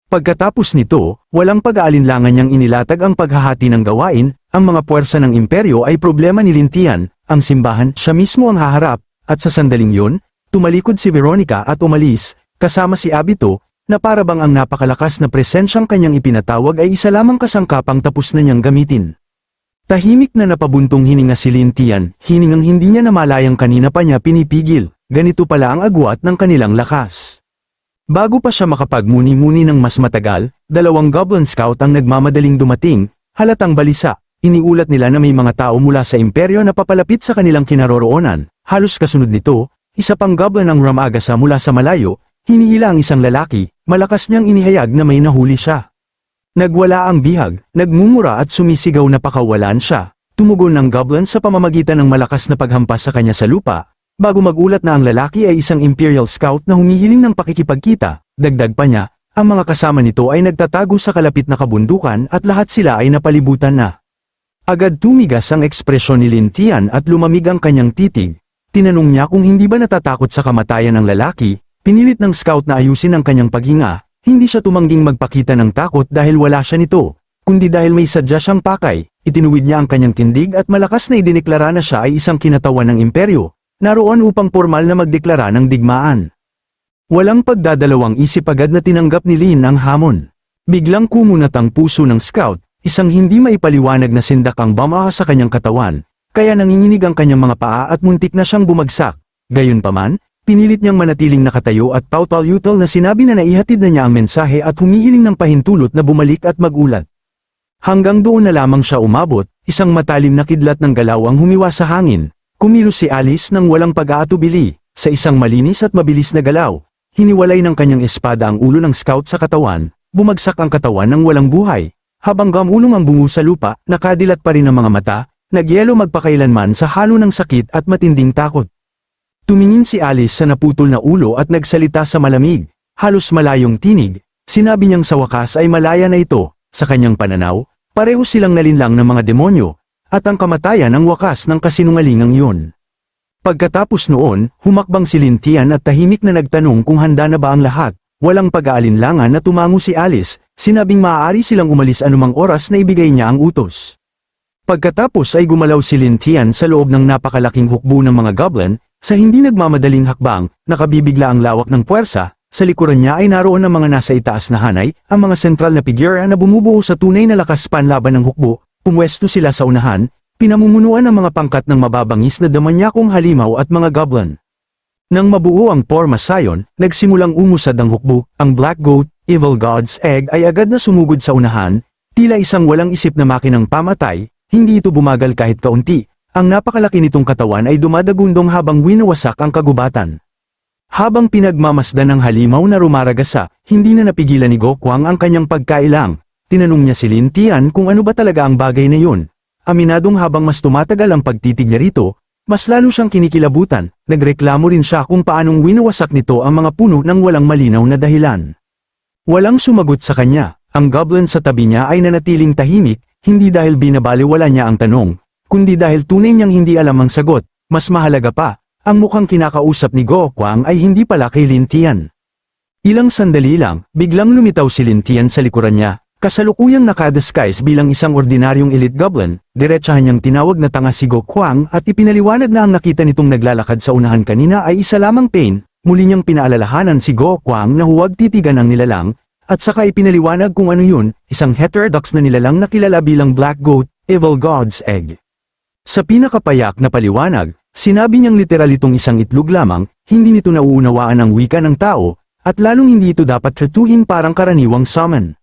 Pagkatapos nito, walang pag-aalinlangan niyang inilatag ang paghahati ng gawain, ang mga puwersa ng imperyo ay problema ni Lintian, ang simbahan, siya mismo ang haharap, at sa sandaling yun, tumalikod si Veronica at umalis, kasama si Abito, na parabang ang napakalakas na presensyang kanyang ipinatawag ay isa lamang kasangkapang tapos na niyang gamitin. Tahimik na napabuntong hininga si Lintian, hiningang hindi niya namalayang kanina pa niya pinipigil, ganito pala ang agwat ng kanilang lakas. Bago pa siya makapagmuni-muni ng mas matagal, 2 Goblin Scout ang nagmamadaling dumating, halatang balisa, iniulat nila na may mga tao mula sa imperyo na papalapit sa kanilang kinaroroonan, halos kasunod nito, isa pang goblin ang ramagasa mula sa malayo, hinihila ang isang lalaki, malakas niyang inihayag na may nahuli siya. Nagwala ang bihag, nagmumura at sumisigaw na pakawalan siya, tumugon ng goblin sa pamamagitan ng malakas na paghampas sa kanya sa lupa, bago magulat na ang lalaki ay isang Imperial Scout na humihiling ng pakikipagkita, dagdag pa niya, ang mga kasama nito ay nagtatago sa kalapit na kabundukan at lahat sila ay napalibutan na. Agad tumigas ang ekspresyon ni Lintian at lumamig ang kanyang titig, tinanong niya kung hindi ba natatakot sa kamatayan ng lalaki, pinilit ng scout na ayusin ang kanyang paghinga, hindi siya tumangging magpakita ng takot dahil wala siya nito, kundi dahil may sadya siyang pakay, itinuwid niya ang kanyang tindig at malakas na idineklara na siya ay isang kinatawan ng imperyo. Naroon upang formal na magdeklara ng digmaan. Walang pagdadalawang isip agad na tinanggap ni Lin ang hamon. Biglang kumunat ang puso ng scout, isang hindi maipaliwanag na sindak ang bama sa kanyang katawan, kaya nanginginig ang kanyang mga paa at muntik na siyang bumagsak. Gayunpaman, pinilit niyang manatiling nakatayo at pautal-utal na sinabi na naihatid na niya ang mensahe at humihiling ng pahintulot na bumalik at magulat. Hanggang doon na lamang siya umabot, isang matalim na kidlat ng galaw ang humiwa sa hangin. Kumilos si Alice nang walang pag-aatubili, sa isang malinis at mabilis na galaw, hiniwalay ng kanyang espada ang ulo ng scout sa katawan, bumagsak ang katawan ng walang buhay, habang gamulong ang bungo sa lupa, nakadilat pa rin ang mga mata, nagyelo magpakailanman sa halo ng sakit at matinding takot. Tumingin si Alice sa naputol na ulo at nagsalita sa malamig, halos malayong tinig, sinabi niyang sa wakas ay malaya na ito, sa kanyang pananaw, pareho silang nalinlang ng mga demonyo, at ang kamatayan ang wakas ng kasinungalingang yun. Pagkatapos noon, humakbang si Lintian at tahimik na nagtanong kung handa na ba ang lahat, walang pag-aalinlangan na tumango si Alice, sinabing maaari silang umalis anumang oras na ibigay niya ang utos. Pagkatapos ay gumalaw si Lintian sa loob ng napakalaking hukbo ng mga goblin, sa hindi nagmamadaling hakbang, nakabibigla ang lawak ng puwersa, sa likuran niya ay naroon ang mga nasa itaas na hanay, ang mga sentral na figura na bumubuo sa tunay na lakas panlaban ng hukbo. Pumwesto sila sa unahan, pinamumunuan ang mga pangkat ng mababangis na damanyakong halimaw at mga goblin. Nang mabuo ang Porma Sion, nagsimulang umusad ang hukbo, ang Black Goat, Evil God's Egg ay agad na sumugod sa unahan, tila isang walang isip na makinang pamatay, hindi ito bumagal kahit kaunti, ang napakalaki nitong katawan ay dumadagundong habang winawasak ang kagubatan. Habang pinagmamasdan ng halimaw na rumaragasa, hindi na napigilan ni Gokwang ang kanyang pagkailang. Tinanong niya si Lintian kung ano ba talaga ang bagay na yun. Aminadong habang mas tumatagal ang pagtitig niya rito, mas lalo siyang kinikilabutan, nagreklamo rin siya kung paanong winawasak nito ang mga puno ng walang malinaw na dahilan. Walang sumagot sa kanya, ang goblin sa tabi niya ay nanatiling tahimik, hindi dahil binabaliwala niya ang tanong, kundi dahil tunay niyang hindi alam ang sagot, mas mahalaga pa, ang mukhang kinakausap ni Gokwang ay hindi pala kay Lintian. Ilang sandali lang, biglang lumitaw si Lin Tian sa likuran niya. Kasalukuyang nakadisguise bilang isang ordinaryong elite goblin, diretsahan niyang tinawag na tanga si Go Kwang at ipinaliwanag na ang nakita nitong naglalakad sa unahan kanina ay isa lamang Pain. Muli niyang pinaalalahanan si Go Kwang na huwag titigan ang nilalang, at saka ipinaliwanag kung ano yun, isang heterodox na nilalang na kilala bilang Black Goat, Evil God's Egg. Sa pinakapayak na paliwanag, sinabi niyang literal itong isang itlog lamang, hindi nito nauunawaan ang wika ng tao, at lalong hindi ito dapat tretuhin parang karaniwang summon.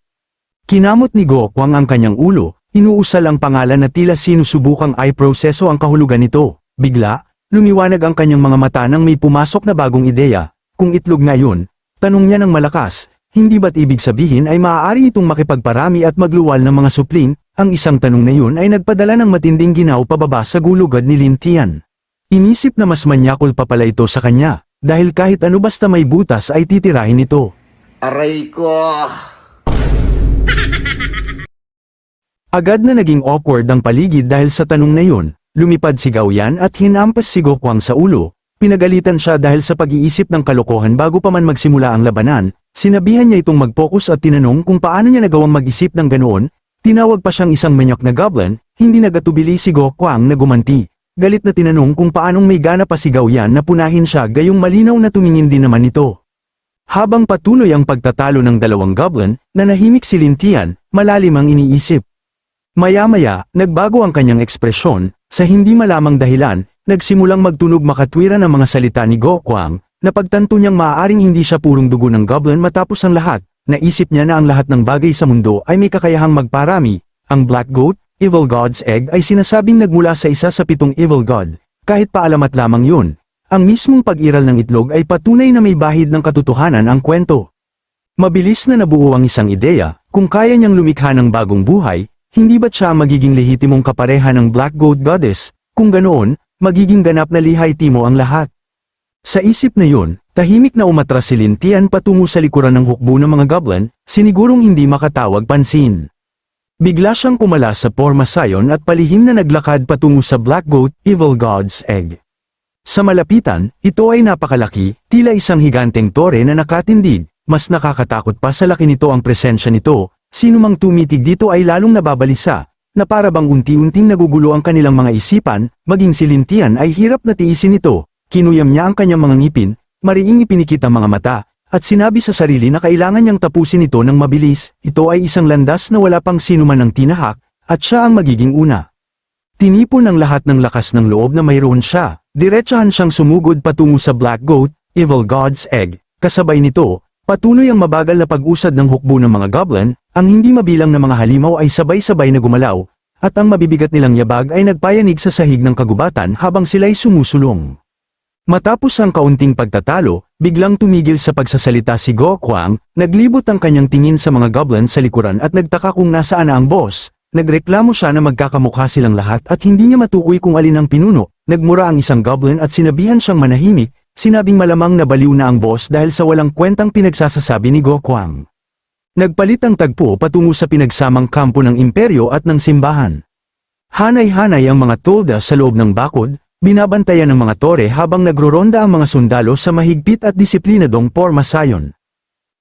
Kinamot ni Go Kwang ang kanyang ulo, inuusal ang pangalan na tila sinusubukang i-proseso ang kahulugan nito. Bigla, lumiwanag ang kanyang mga mata nang may pumasok na bagong ideya. Kung itlog nga yun, tanong niya ng malakas, hindi ba't ibig sabihin ay maaari itong makipagparami at magluwal ng mga supling? Ang isang tanong na yun ay nagpadala ng matinding ginaw pababa sa gulugad ni Lin Tian. Inisip na mas manyakol pa pala ito sa kanya, dahil kahit ano basta may butas ay titirahin ito. Aray ko! Agad na naging awkward ang paligid dahil sa tanong na yun, lumipad si Gao Yan at hinampas si Go Kwang sa ulo. Pinagalitan siya dahil sa pag-iisip ng kalokohan bago pa man magsimula ang labanan, sinabihan niya itong mag-focus at tinanong kung paano niya nagawang mag-isip ng ganoon, tinawag pa siyang isang menyok na goblin, hindi nagatubili si Go Kwang na gumanti. Galit na tinanong kung paanong may gana pa si Gao Yan na punahin siya gayong malinaw na tumingin din naman ito. Habang patuloy ang pagtatalo ng dalawang goblin, nanahimik si Lin Tian, malalim ang iniisip. Maya-maya, nagbago ang kanyang ekspresyon, sa hindi malamang dahilan, nagsimulang magtunog makatwiran ang mga salita ni Go Kwang, napagtanto niyang maaaring hindi siya purong dugo ng goblin matapos ang lahat, naisip niya na ang lahat ng bagay sa mundo ay may kakayahang magparami, ang Black Goat, Evil God's Egg ay sinasabing nagmula sa isa sa 7 Evil God, kahit paalamat lamang yun, ang mismong pag-iral ng itlog ay patunay na may bahid ng katotohanan ang kwento. Mabilis na nabuo ang isang ideya, kung kaya niyang lumikha ng bagong buhay, hindi ba't siya magiging lehitimong kapareha ng Black Goat Goddess, kung ganoon, magiging ganap na lihay timo ang lahat. Sa isip na yun, tahimik na umatras si Lin Tian patungo sa likuran ng hukbo ng mga goblin, sinigurong hindi makatawag pansin. Bigla siyang kumala sa porma sayon at palihim na naglakad patungo sa Black Goat, Evil God's Egg. Sa malapitan, ito ay napakalaki, tila isang higanteng tore na nakatindig, mas nakakatakot pa sa laki nito ang presensya nito, sino mang tumitig dito ay lalong nababalisa, na para bang unti-unting nagugulo ang kanilang mga isipan, maging si Lin Tian ay hirap na tiisin ito, kinuyam niya ang kanyang mga ngipin, mariing ipinikit ang mga mata, at sinabi sa sarili na kailangan niyang tapusin ito ng mabilis, ito ay isang landas na wala pang sinuman ang tinahak, at siya ang magiging una. Tinipon ang lahat ng lakas ng loob na mayroon siya, diretsahan siyang sumugod patungo sa Black Goat, Evil God's Egg, kasabay nito, patuloy ang mabagal na pag-usad ng hukbo ng mga goblin, ang hindi mabilang na mga halimaw ay sabay-sabay na gumalaw, at ang mabibigat nilang yabag ay nagpayanig sa sahig ng kagubatan habang sila'y sumusulong. Matapos ang kaunting pagtatalo, biglang tumigil sa pagsasalita si Go Kwang, naglibot ang kanyang tingin sa mga goblin sa likuran at nagtaka kung nasaan na ang boss. Nagreklamo siya na magkakamukha silang lahat at hindi niya matukoy kung alin ang pinuno. Nagmura ang isang goblin at sinabihan siyang manahimik, sinabing malamang nabaliw na ang boss dahil sa walang kwentang pinagsasasabi ni Go Kwang. Nagpalit ang tagpo patungo sa pinagsamang kampo ng imperyo at ng simbahan. Hanay-hanay ang mga tolda sa loob ng bakod, binabantayan ng mga tore habang nagroronda ang mga sundalo sa mahigpit at disiplinadong porma sayon.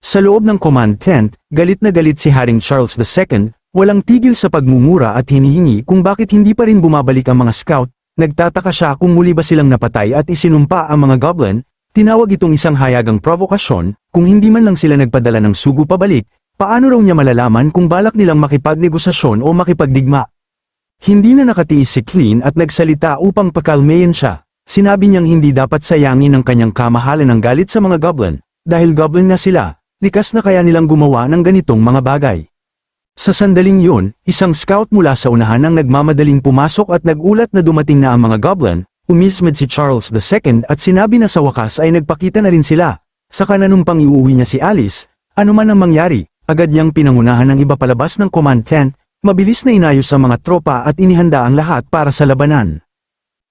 Sa loob ng command tent, galit na galit si Haring Charles II, walang tigil sa pagmumura at hinihingi kung bakit hindi pa rin bumabalik ang mga scout, nagtataka siya kung muli ba silang napatay at isinumpa ang mga goblin, tinawag itong isang hayagang provokasyon, kung hindi man lang sila nagpadala ng sugo pabalik, paano raw niya malalaman kung balak nilang makipagnegosasyon o makipagdigma? Hindi na nakatiis si Clean at nagsalita upang pakalmeyin siya, sinabi niyang hindi dapat sayangin ang kanyang kamahalan ng galit sa mga goblin, dahil goblin na sila, likas na kaya nilang gumawa ng ganitong mga bagay. Sa sandaling yun, isang scout mula sa unahan ang nagmamadaling pumasok at nagulat na dumating na ang mga goblin, umismed si Charles II at sinabi na sa wakas ay nagpakita na rin sila. Saka nanumpang iuwi niya si Alice, ano man ang mangyari, agad niyang pinangunahan ng iba palabas ng command tent, mabilis na inayos ang mga tropa at inihanda ang lahat para sa labanan.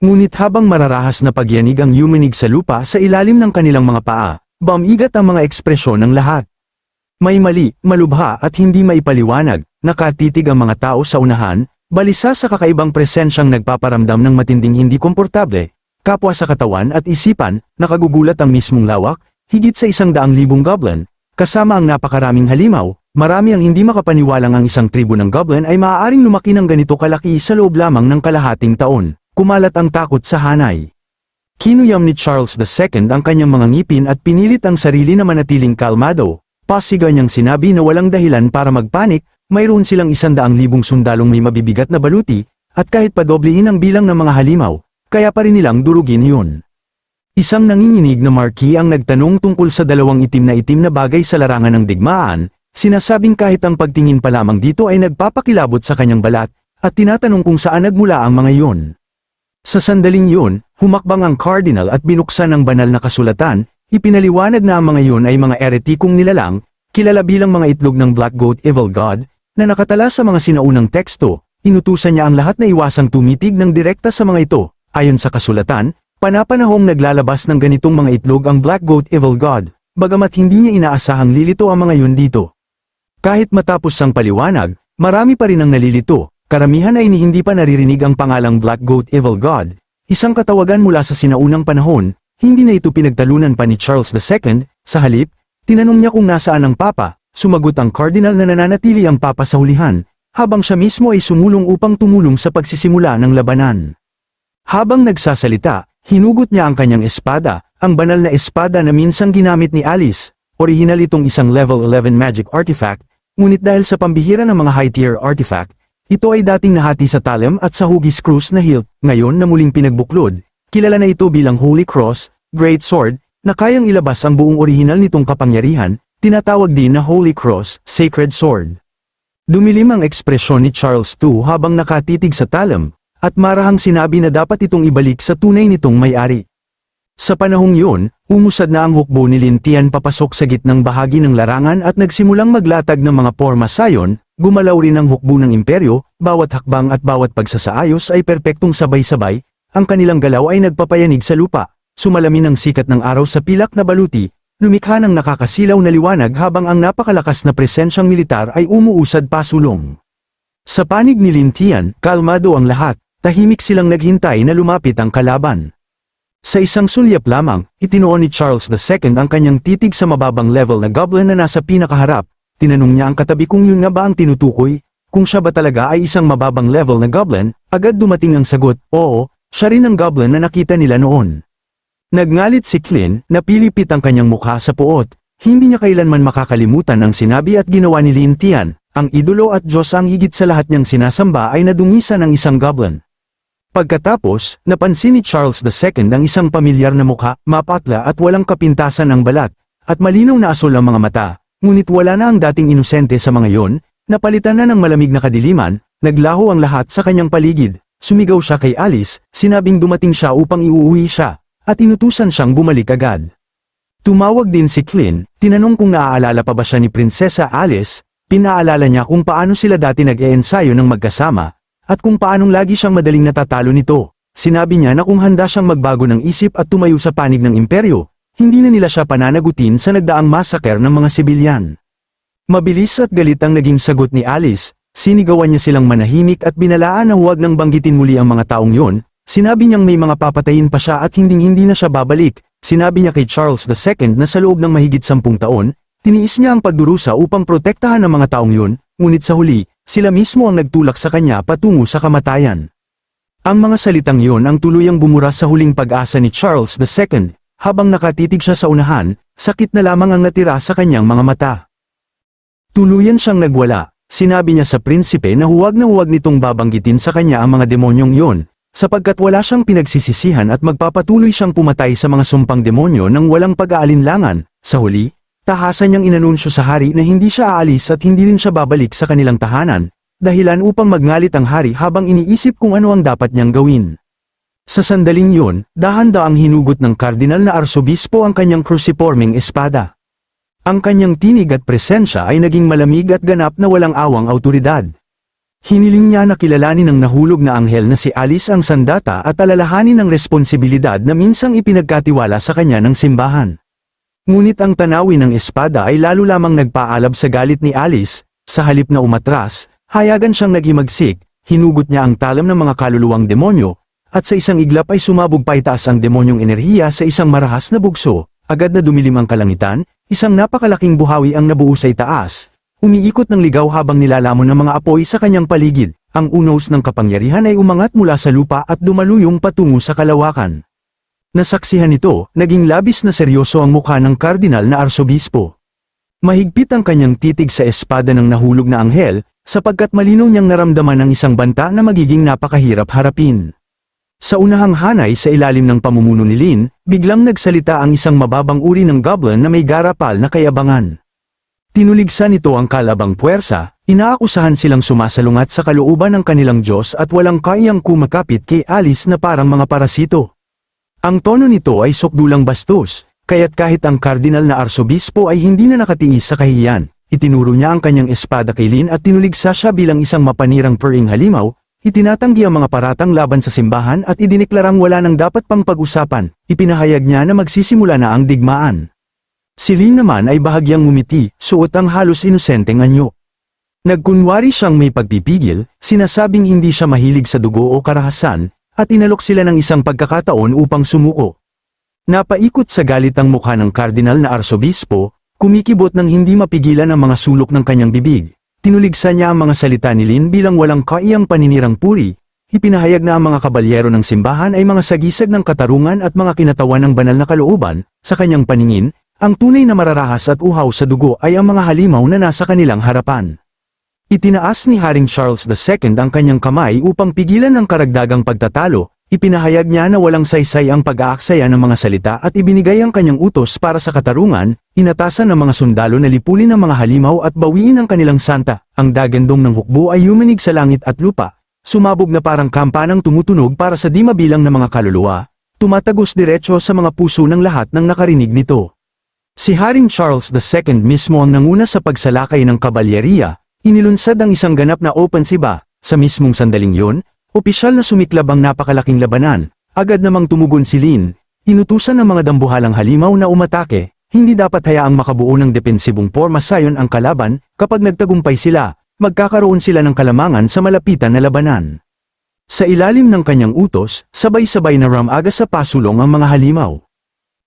Ngunit habang mararahas na pagyanig ang yumanig sa lupa sa ilalim ng kanilang mga paa, bumigat ang mga ekspresyon ng lahat. May mali, malubha at hindi maipaliwanag, nakatitig ang mga tao sa unahan, balisa sa kakaibang presensyang nagpaparamdam ng matinding hindi komportable, kapwa sa katawan at isipan, nakagugulat ang mismong lawak, higit sa 100,000 goblin, Kasama ang napakaraming halimaw, marami ang hindi makapaniwalang ang isang tribo ng goblin ay maaaring lumaki ng ganito kalaki sa loob lamang ng kalahating taon. Kumalat ang takot sa hanay. Kinuyam ni Charles II ang kanyang mga ngipin at pinilit ang sarili na manatiling kalmado. Pasigaw niyang sinabi na walang dahilan para magpanik, mayroon silang 100,000 sundalong may mabibigat na baluti, at kahit padoblihin ang bilang ng mga halimaw, kaya pa rin nilang durugin yun. Isang nanginginig na marquee ang nagtanong tungkol sa dalawang itim na bagay sa larangan ng digmaan, sinasabing kahit ang pagtingin pa lamang dito ay nagpapakilabot sa kanyang balat, at tinatanong kung saan nagmula ang mga yun. Sa sandaling yun, humakbang ang cardinal at binuksan ang banal na kasulatan, ipinaliwanag na ang mga yun ay mga eretikong nilalang, kilala bilang mga itlog ng Black Goat Evil God, na nakatala sa mga sinaunang teksto. Inutusan niya ang lahat na iwasang tumitig ng direkta sa mga ito. Ayon sa kasulatan, panapanahong naglalabas ng ganitong mga itlog ang Black Goat Evil God, bagamat hindi niya inaasahang lilito ang mga yun dito. Kahit matapos ang paliwanag, marami pa rin ang nalilito. Karamihan ay hindi pa naririnig ang pangalang Black Goat Evil God, isang katawagan mula sa sinaunang panahon. Hindi na ito pinagtalunan pa ni Charles II, sa halip, tinanong niya kung nasaan ang Papa, sumagot ang cardinal na nananatili ang Papa sa hulihan, habang siya mismo ay sumulong upang tumulong sa pagsisimula ng labanan. Habang nagsasalita, hinugot niya ang kanyang espada, ang banal na espada na minsang ginamit ni Alice. Orihinal itong isang level 11 magic artifact, ngunit dahil sa pambihira ng mga high-tier artifact, ito ay dating nahati sa talem at sa hugis krus na hilt, ngayon na muling pinagbuklod. Kilala na ito bilang Holy Cross, Great Sword, na kayang ilabas ang buong orihinal nitong kapangyarihan, tinatawag din na Holy Cross, Sacred Sword. Dumilim ang ekspresyon ni Charles II habang nakatitig sa talem, at marahang sinabi na dapat itong ibalik sa tunay nitong may-ari. Sa panahong yun, umusad na ang hukbo ni Lin Tian papasok sa gitnang bahagi ng larangan at nagsimulang maglatag ng mga porma sayon. Gumalaw rin ang hukbo ng imperyo, bawat hakbang at bawat pagsasaayos ay perpektong sabay-sabay, ang kanilang galaw ay nagpapayanig sa lupa, sumalamin ang sikat ng araw sa pilak na baluti, lumikha ng nakakasilaw na liwanag habang ang napakalakas na presensyang militar ay umuusad pasulong. Sa panig ni Lin Tian, kalmado ang lahat, tahimik silang naghintay na lumapit ang kalaban. Sa isang sulyap lamang, itinuon ni Charles II ang kanyang titig sa mababang level na goblin na nasa pinakaharap. Tinanong niya ang katabi kung yun nga ba ang tinutukoy, kung siya ba talaga ay isang mababang level na goblin, agad dumating ang sagot, oo, siya rin ang goblin na nakita nila noon. Nagngalit si Clint, napilipit ang kanyang mukha sa puot, hindi niya kailanman makakalimutan ang sinabi at ginawa ni Lin Tian, ang idolo at Diyos ang higit sa lahat niyang sinasamba ay nadungisan ng isang goblin. Pagkatapos, napansin ni Charles II ang isang pamilyar na mukha, mapatla at walang kapintasan ang balat, at malinaw na asul ang mga mata. Ngunit wala na ang dating inosente sa mga yon, napalitan na ng malamig na kadiliman, naglaho ang lahat sa kanyang paligid, sumigaw siya kay Alice, sinabing dumating siya upang iuuwi siya, at inutusan siyang bumalik agad. Tumawag din si Clint, tinanong kung naaalala pa ba siya ni Prinsesa Alice, pinaalala niya kung paano sila dati nag-eensayo ng magkasama, at kung paanong lagi siyang madaling natatalo nito. Sinabi niya na kung handa siyang magbago ng isip at tumayo sa panig ng imperyo, hindi na nila siya pananagutin sa nagdaang massacre ng mga sibilyan. Mabilis at galit ang naging sagot ni Alice, sinigawan niya silang manahimik at binalaan na huwag nang banggitin muli ang mga taong yon, sinabi niyang may mga papatayin pa siya at hindi na siya babalik, sinabi niya kay Charles II na sa loob ng mahigit 10 taon, tiniis niya ang pagdurusa upang protektahan ang mga taong yon, ngunit sa huli, sila mismo ang nagtulak sa kanya patungo sa kamatayan. Ang mga salitang yon ang tuluyang bumura sa huling pag-asa ni Charles II. Habang nakatitig siya sa unahan, sakit na lamang ang natira sa kanyang mga mata. Tuluyan siyang nagwala, sinabi niya sa prinsipe na huwag nitong babanggitin sa kanya ang mga demonyong yon, sapagkat wala siyang pinagsisisihan at magpapatuloy siyang pumatay sa mga sumpang demonyo nang walang pag-aalinlangan. Sa huli, tahasan niyang inanunsyo sa hari na hindi siya aalis at hindi rin siya babalik sa kanilang tahanan, dahilan upang magngalit ang hari habang iniisip kung ano ang dapat niyang gawin. Sa sandaling yun, dahan-daang hinugot ng kardinal na arsobispo ang kanyang cruciforming espada. Ang kanyang tinig at presensya ay naging malamig at ganap na walang awang awtoridad. Hiniling niya na kilalanin ng nahulog na anghel na si Alice ang sandata at alalahanin ang responsibilidad na minsang ipinagkatiwala sa kanya ng simbahan. Ngunit ang tanawin ng espada ay lalo lamang nagpaalab sa galit ni Alice, sa halip na umatras, hayagan siyang naghimagsik, hinugot niya ang talam ng mga kaluluwang demonyo, at sa isang iglap ay sumabog paitaas ang demonyong enerhiya sa isang marahas na bugso, agad na dumilim ang kalangitan, isang napakalaking buhawi ang nabuo sa itaas, umiikot ng ligaw habang nilalamon ng mga apoy sa kanyang paligid. Ang unos ng kapangyarihan ay umangat mula sa lupa at dumaluyong patungo sa kalawakan. Nasaksihan nito, naging labis na seryoso ang mukha ng kardinal na arsobispo. Mahigpit ang kanyang titig sa espada ng nahulog na anghel, sapagkat malinaw niyang naramdaman ang isang banta na magiging napakahirap harapin. Sa unahang hanay sa ilalim ng pamumuno ni Lin, biglang nagsalita ang isang mababang uri ng goblin na may garapal na kayabangan. Tinuligsan nito ang kalabang puwersa, inaakusahan silang sumasalungat sa kalooban ng kanilang Diyos at walang kayang kumakapit kay Alice na parang mga parasito. Ang tono nito ay sukdulang bastos, kaya't kahit ang kardinal na arsobispo ay hindi na nakatiis sa kahihiyan, itinuro niya ang kanyang espada kay Lin at tinuligsa siya bilang isang mapanirang puring halimaw, itinatanggi ang mga paratang laban sa simbahan at idineklarang wala nang dapat pang pag-usapan, ipinahayag niya na magsisimula na ang digmaan. Si Lin naman ay bahagyang ngumiti, suot ang halos inosenteng anyo. Nagkunwari siyang may pagpipigil, sinasabing hindi siya mahilig sa dugo o karahasan, at inalok sila ng isang pagkakataon upang sumuko. Napaikot sa galit ang mukha ng kardinal na arsobispo, kumikibot ng hindi mapigilan ang mga sulok ng kanyang bibig. Tinuligsa niya ang mga salita ni Lin bilang walang kaiyang paninirang puri, ipinahayag na ang mga kabalyero ng simbahan ay mga sagisag ng katarungan at mga kinatawan ng banal na kalooban. Sa kanyang paningin, ang tunay na mararahas at uhaw sa dugo ay ang mga halimaw na nasa kanilang harapan. Itinaas ni Haring Charles II ang kanyang kamay upang pigilan ang karagdagang pagtatalo, ipinahayag niya na walang saysay ang pag-aaksaya ng mga salita at ibinigay ang kanyang utos para sa katarungan, inatasan ng mga sundalo na lipulin ang mga halimaw at bawiin ang kanilang santa. Ang dagandong ng hukbo ay yumanig sa langit at lupa, sumabog na parang kampanang tumutunog para sa di mabilang na mga kaluluwa, tumatagos diretso sa mga puso ng lahat ng nakarinig nito. Si Haring Charles II mismo ang nanguna sa pagsalakay ng kabalyeriya, inilunsad ang isang ganap na opensiba. Sa mismong sandaling yun, opisyal na sumiklab ang napakalaking labanan, agad namang tumugon si Lin, inutusan ng mga dambuhalang halimaw na umatake, hindi dapat hayaang makabuo ng depensibong porma sayon ang kalaban, kapag nagtagumpay sila, magkakaroon sila ng kalamangan sa malapitan na labanan. Sa ilalim ng kanyang utos, sabay-sabay na ramaga sa pasulong ang mga halimaw.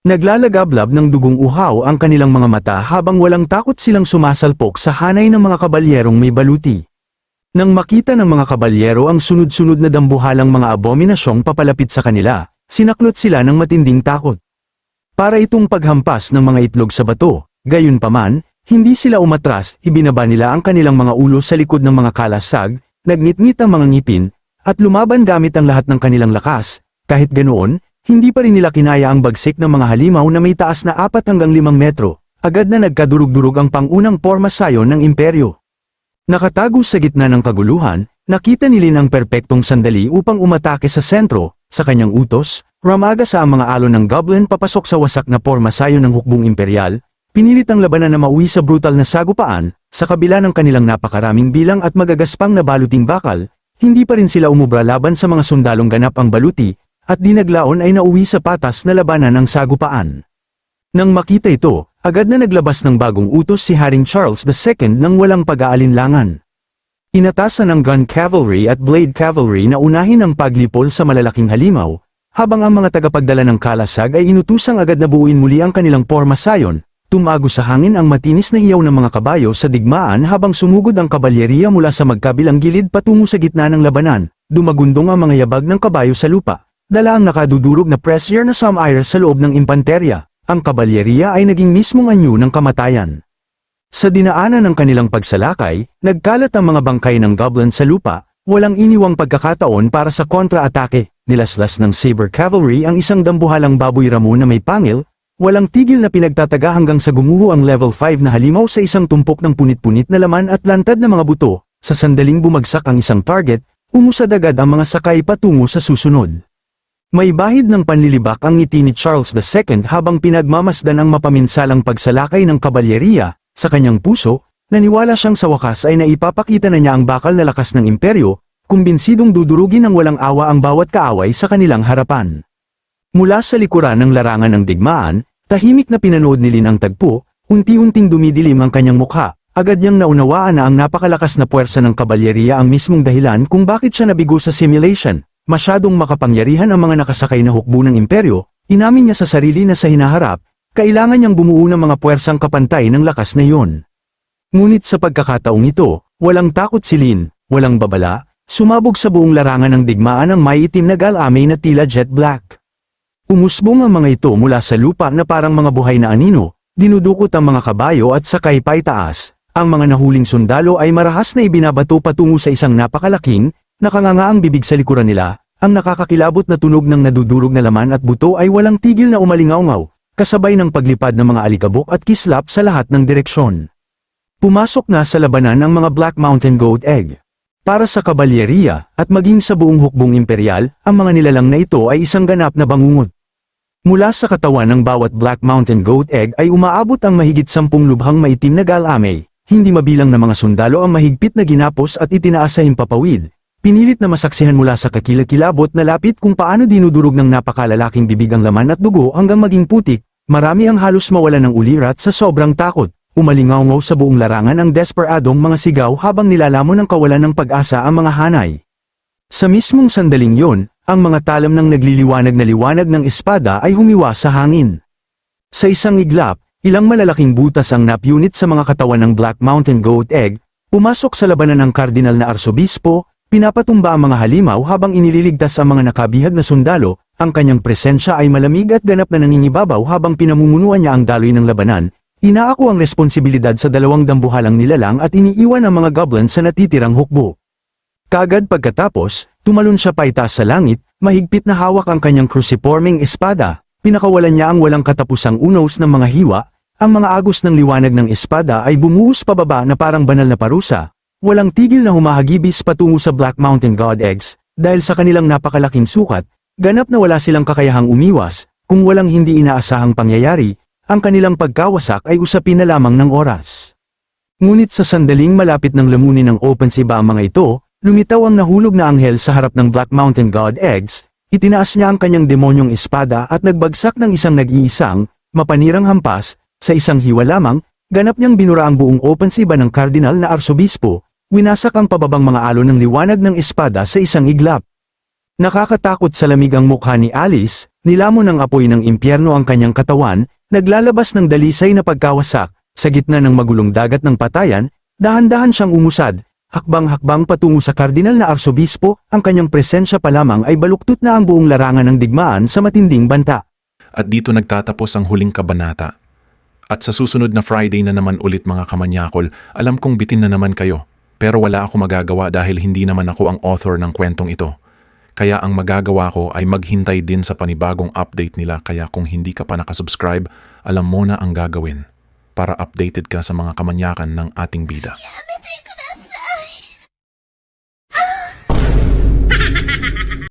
Naglalagablab ng dugong uhaw ang kanilang mga mata habang walang takot silang sumasalpok sa hanay ng mga kabalyerong may baluti. Nang makita ng mga kabalyero ang sunod-sunod na dambuhalang mga abominasyong papalapit sa kanila, sinaklot sila ng matinding takot. Para itong paghampas ng mga itlog sa bato, gayunpaman, hindi sila umatras, ibinaba nila ang kanilang mga ulo sa likod ng mga kalasag, nagnitngit ang mga ngipin, at lumaban gamit ang lahat ng kanilang lakas. Kahit ganoon, hindi pa rin nila kinaya ang bagsik ng mga halimaw na may taas na 4 hanggang 5 metro, agad na nagkadurug-durug ang pangunang porma sayon ng imperyo. Nakatago sa gitna ng kaguluhan, nakita ni Lin ang perpektong sandali upang umatake sa sentro. Sa kanyang utos, ramaga sa ang mga alon ng goblin papasok sa wasak na porma sayon ng hukbong imperial, pinilit ang labanan na mauwi sa brutal na sagupaan. Sa kabila ng kanilang napakaraming bilang at magagaspang na baluting bakal, hindi pa rin sila umubra laban sa mga sundalong ganap ang baluti, at dinaglaon ay nauwi sa patas na labanan ng sagupaan. Nang makita ito, agad na naglabas ng bagong utos si Haring Charles II nang walang pag-aalinlangan. Inatasan ng gun cavalry at blade cavalry na unahin ang paglipol sa malalaking halimaw, habang ang mga tagapagdala ng kalasag ay inutusang agad na buuin muli ang kanilang porma sayon. Tumago sa hangin ang matinis na hiyaw ng mga kabayo sa digmaan habang sumugod ang kabalyeriya mula sa magkabilang gilid patungo sa gitna ng labanan. Dumagundong ang mga yabag ng kabayo sa lupa. Dala ang nakadudurog na pressure na sumire sa loob ng impanterya. Ang kabalyeriya ay naging mismong anyo ng kamatayan. Sa dinaanan ng kanilang pagsalakay, nagkalat ang mga bangkay ng goblin sa lupa, walang iniwang pagkakataon para sa kontra-atake. Nilaslas ng saber cavalry ang isang dambuhalang baboy ramo na may pangil, walang tigil na pinagtataga hanggang sa gumuho ang level 5 na halimaw sa isang tumpok ng punit-punit na laman at lantad na mga buto. Sa sandaling bumagsak ang isang target, umusad agad ang mga sakay patungo sa susunod. May bahid ng panlilibak ang ngiti ni Charles II habang pinagmamasdan ang mapaminsalang pagsalakay ng kabalyeriya. Sa kanyang puso, naniwala siyang sa wakas ay naipapakita na niya ang bakal na lakas ng imperyo, kumbinsidong dudurugin ng walang awa ang bawat kaaway sa kanilang harapan. Mula sa likuran ng larangan ng digmaan, tahimik na pinanood ni Lin ang tagpo, unti-unting dumidilim ang kanyang mukha. Agad niyang naunawaan na ang napakalakas na puwersa ng kabalyeriya ang mismong dahilan kung bakit siya nabigo sa simulation. Masyadong makapangyarihan ang mga nakasakay na hukbo ng imperyo, inamin niya sa sarili na sa hinaharap, kailangan niyang bumuo ng mga puwersang kapantay ng lakas na iyon. Ngunit sa pagkakataong ito, walang takot si Lin, walang babala, sumabog sa buong larangan ng digmaan ang may itim na galamay na tila jet black. Umusbong ang mga ito mula sa lupa na parang mga buhay na anino, dinudukot ang mga kabayo at sakay paitaas. Ang mga nahuling sundalo ay marahas na ibinabato patungo sa isang napakalaking, nakangangaang bibig sa likuran nila. Ang nakakakilabot na tunog ng nadudurog na laman at buto ay walang tigil na umalingaw-ngaw, kasabay ng paglipad ng mga alikabok at kislap sa lahat ng direksyon. Pumasok na sa labanan ang mga Black Mountain Goat Egg. Para sa kabalyeriya, at maging sa buong hukbong imperial, ang mga nilalang na ito ay isang ganap na bangungot. Mula sa katawan ng bawat Black Mountain Goat Egg ay umaabot ang mahigit 10 lubhang maitim na galamay, hindi mabilang na mga sundalo ang mahigpit na ginapos at itinaas sa himpapawid. Pinilit na masaksihan mula sa kakilakilabot na lapit kung paano dinudurog ng napakalalaking bibig ang laman at dugo hanggang maging putik, marami ang halos mawala ng ulirat sa sobrang takot. Umalingaw-ngaw sa buong larangan ang desperadong mga sigaw habang nilalamon ng kawalan ng pag-asa ang mga hanay. Sa mismong sandaling yon, ang mga talam ng nagliliwanag na liwanag ng espada ay humiwa sa hangin. Sa isang iglap, ilang malalaking butas ang napunit sa mga katawan ng Black Mountain Goat Egg, pumasok sa labanan ng kardinal na arsobispo, pinapatumba ang mga halimaw habang inililigtas ang mga nakabihag na sundalo, ang kanyang presensya ay malamig at ganap na nangingibabaw habang pinamumunuan niya ang daloy ng labanan. Inaako ang responsibilidad sa 2 dambuhalang nilalang at iniiwan ang mga goblins sa natitirang hukbo. Kagad pagkatapos, tumalon siya paitaas sa langit, mahigpit na hawak ang kanyang cruciforming espada, pinakawalan niya ang walang katapusang unos ng mga hiwa, ang mga agos ng liwanag ng espada ay bumuhos pababa na parang banal na parusa, walang tigil na humahagibis patungo sa Black Mountain God Eggs, dahil sa kanilang napakalaking sukat, ganap na wala silang kakayahang umiwas, kung walang hindi inaasahang pangyayari, ang kanilang pagkawasak ay usapin na lamang ng oras. Ngunit sa sandaling malapit ng lamunin ng offensiba ang mga ito, lumitaw ang nahulog na anghel sa harap ng Black Mountain God Eggs, itinaas niya ang kanyang demonyong espada at nagbagsak ng isang nag-iisang, mapanirang hampas, sa isang hiwa lamang, ganap niyang binura ang buong offensiba ng kardinal na arsobispo, winasak ang pababang mga alon ng liwanag ng espada sa isang iglap. Nakakatakot sa lamig ang mukha ni Alice, nilamon ng apoy ng impyerno ang kanyang katawan, naglalabas ng dalisay na pagkawasak, sa gitna ng magulong dagat ng patayan, dahan-dahan siyang umusad, hakbang-hakbang patungo sa kardinal na arsobispo, ang kanyang presensya pa lamang ay baluktot na ang buong larangan ng digmaan sa matinding banta. At dito nagtatapos ang huling kabanata. At sa susunod na Friday na naman ulit mga kamanyakol, alam kong bitin na naman kayo, pero wala ako magagawa dahil hindi naman ako ang author ng kwentong ito. Kaya ang magagawa ko ay maghintay din sa panibagong update nila, kaya kung hindi ka pa nakasubscribe, alam mo na ang gagawin para updated ka sa mga kamanyakan ng ating bida.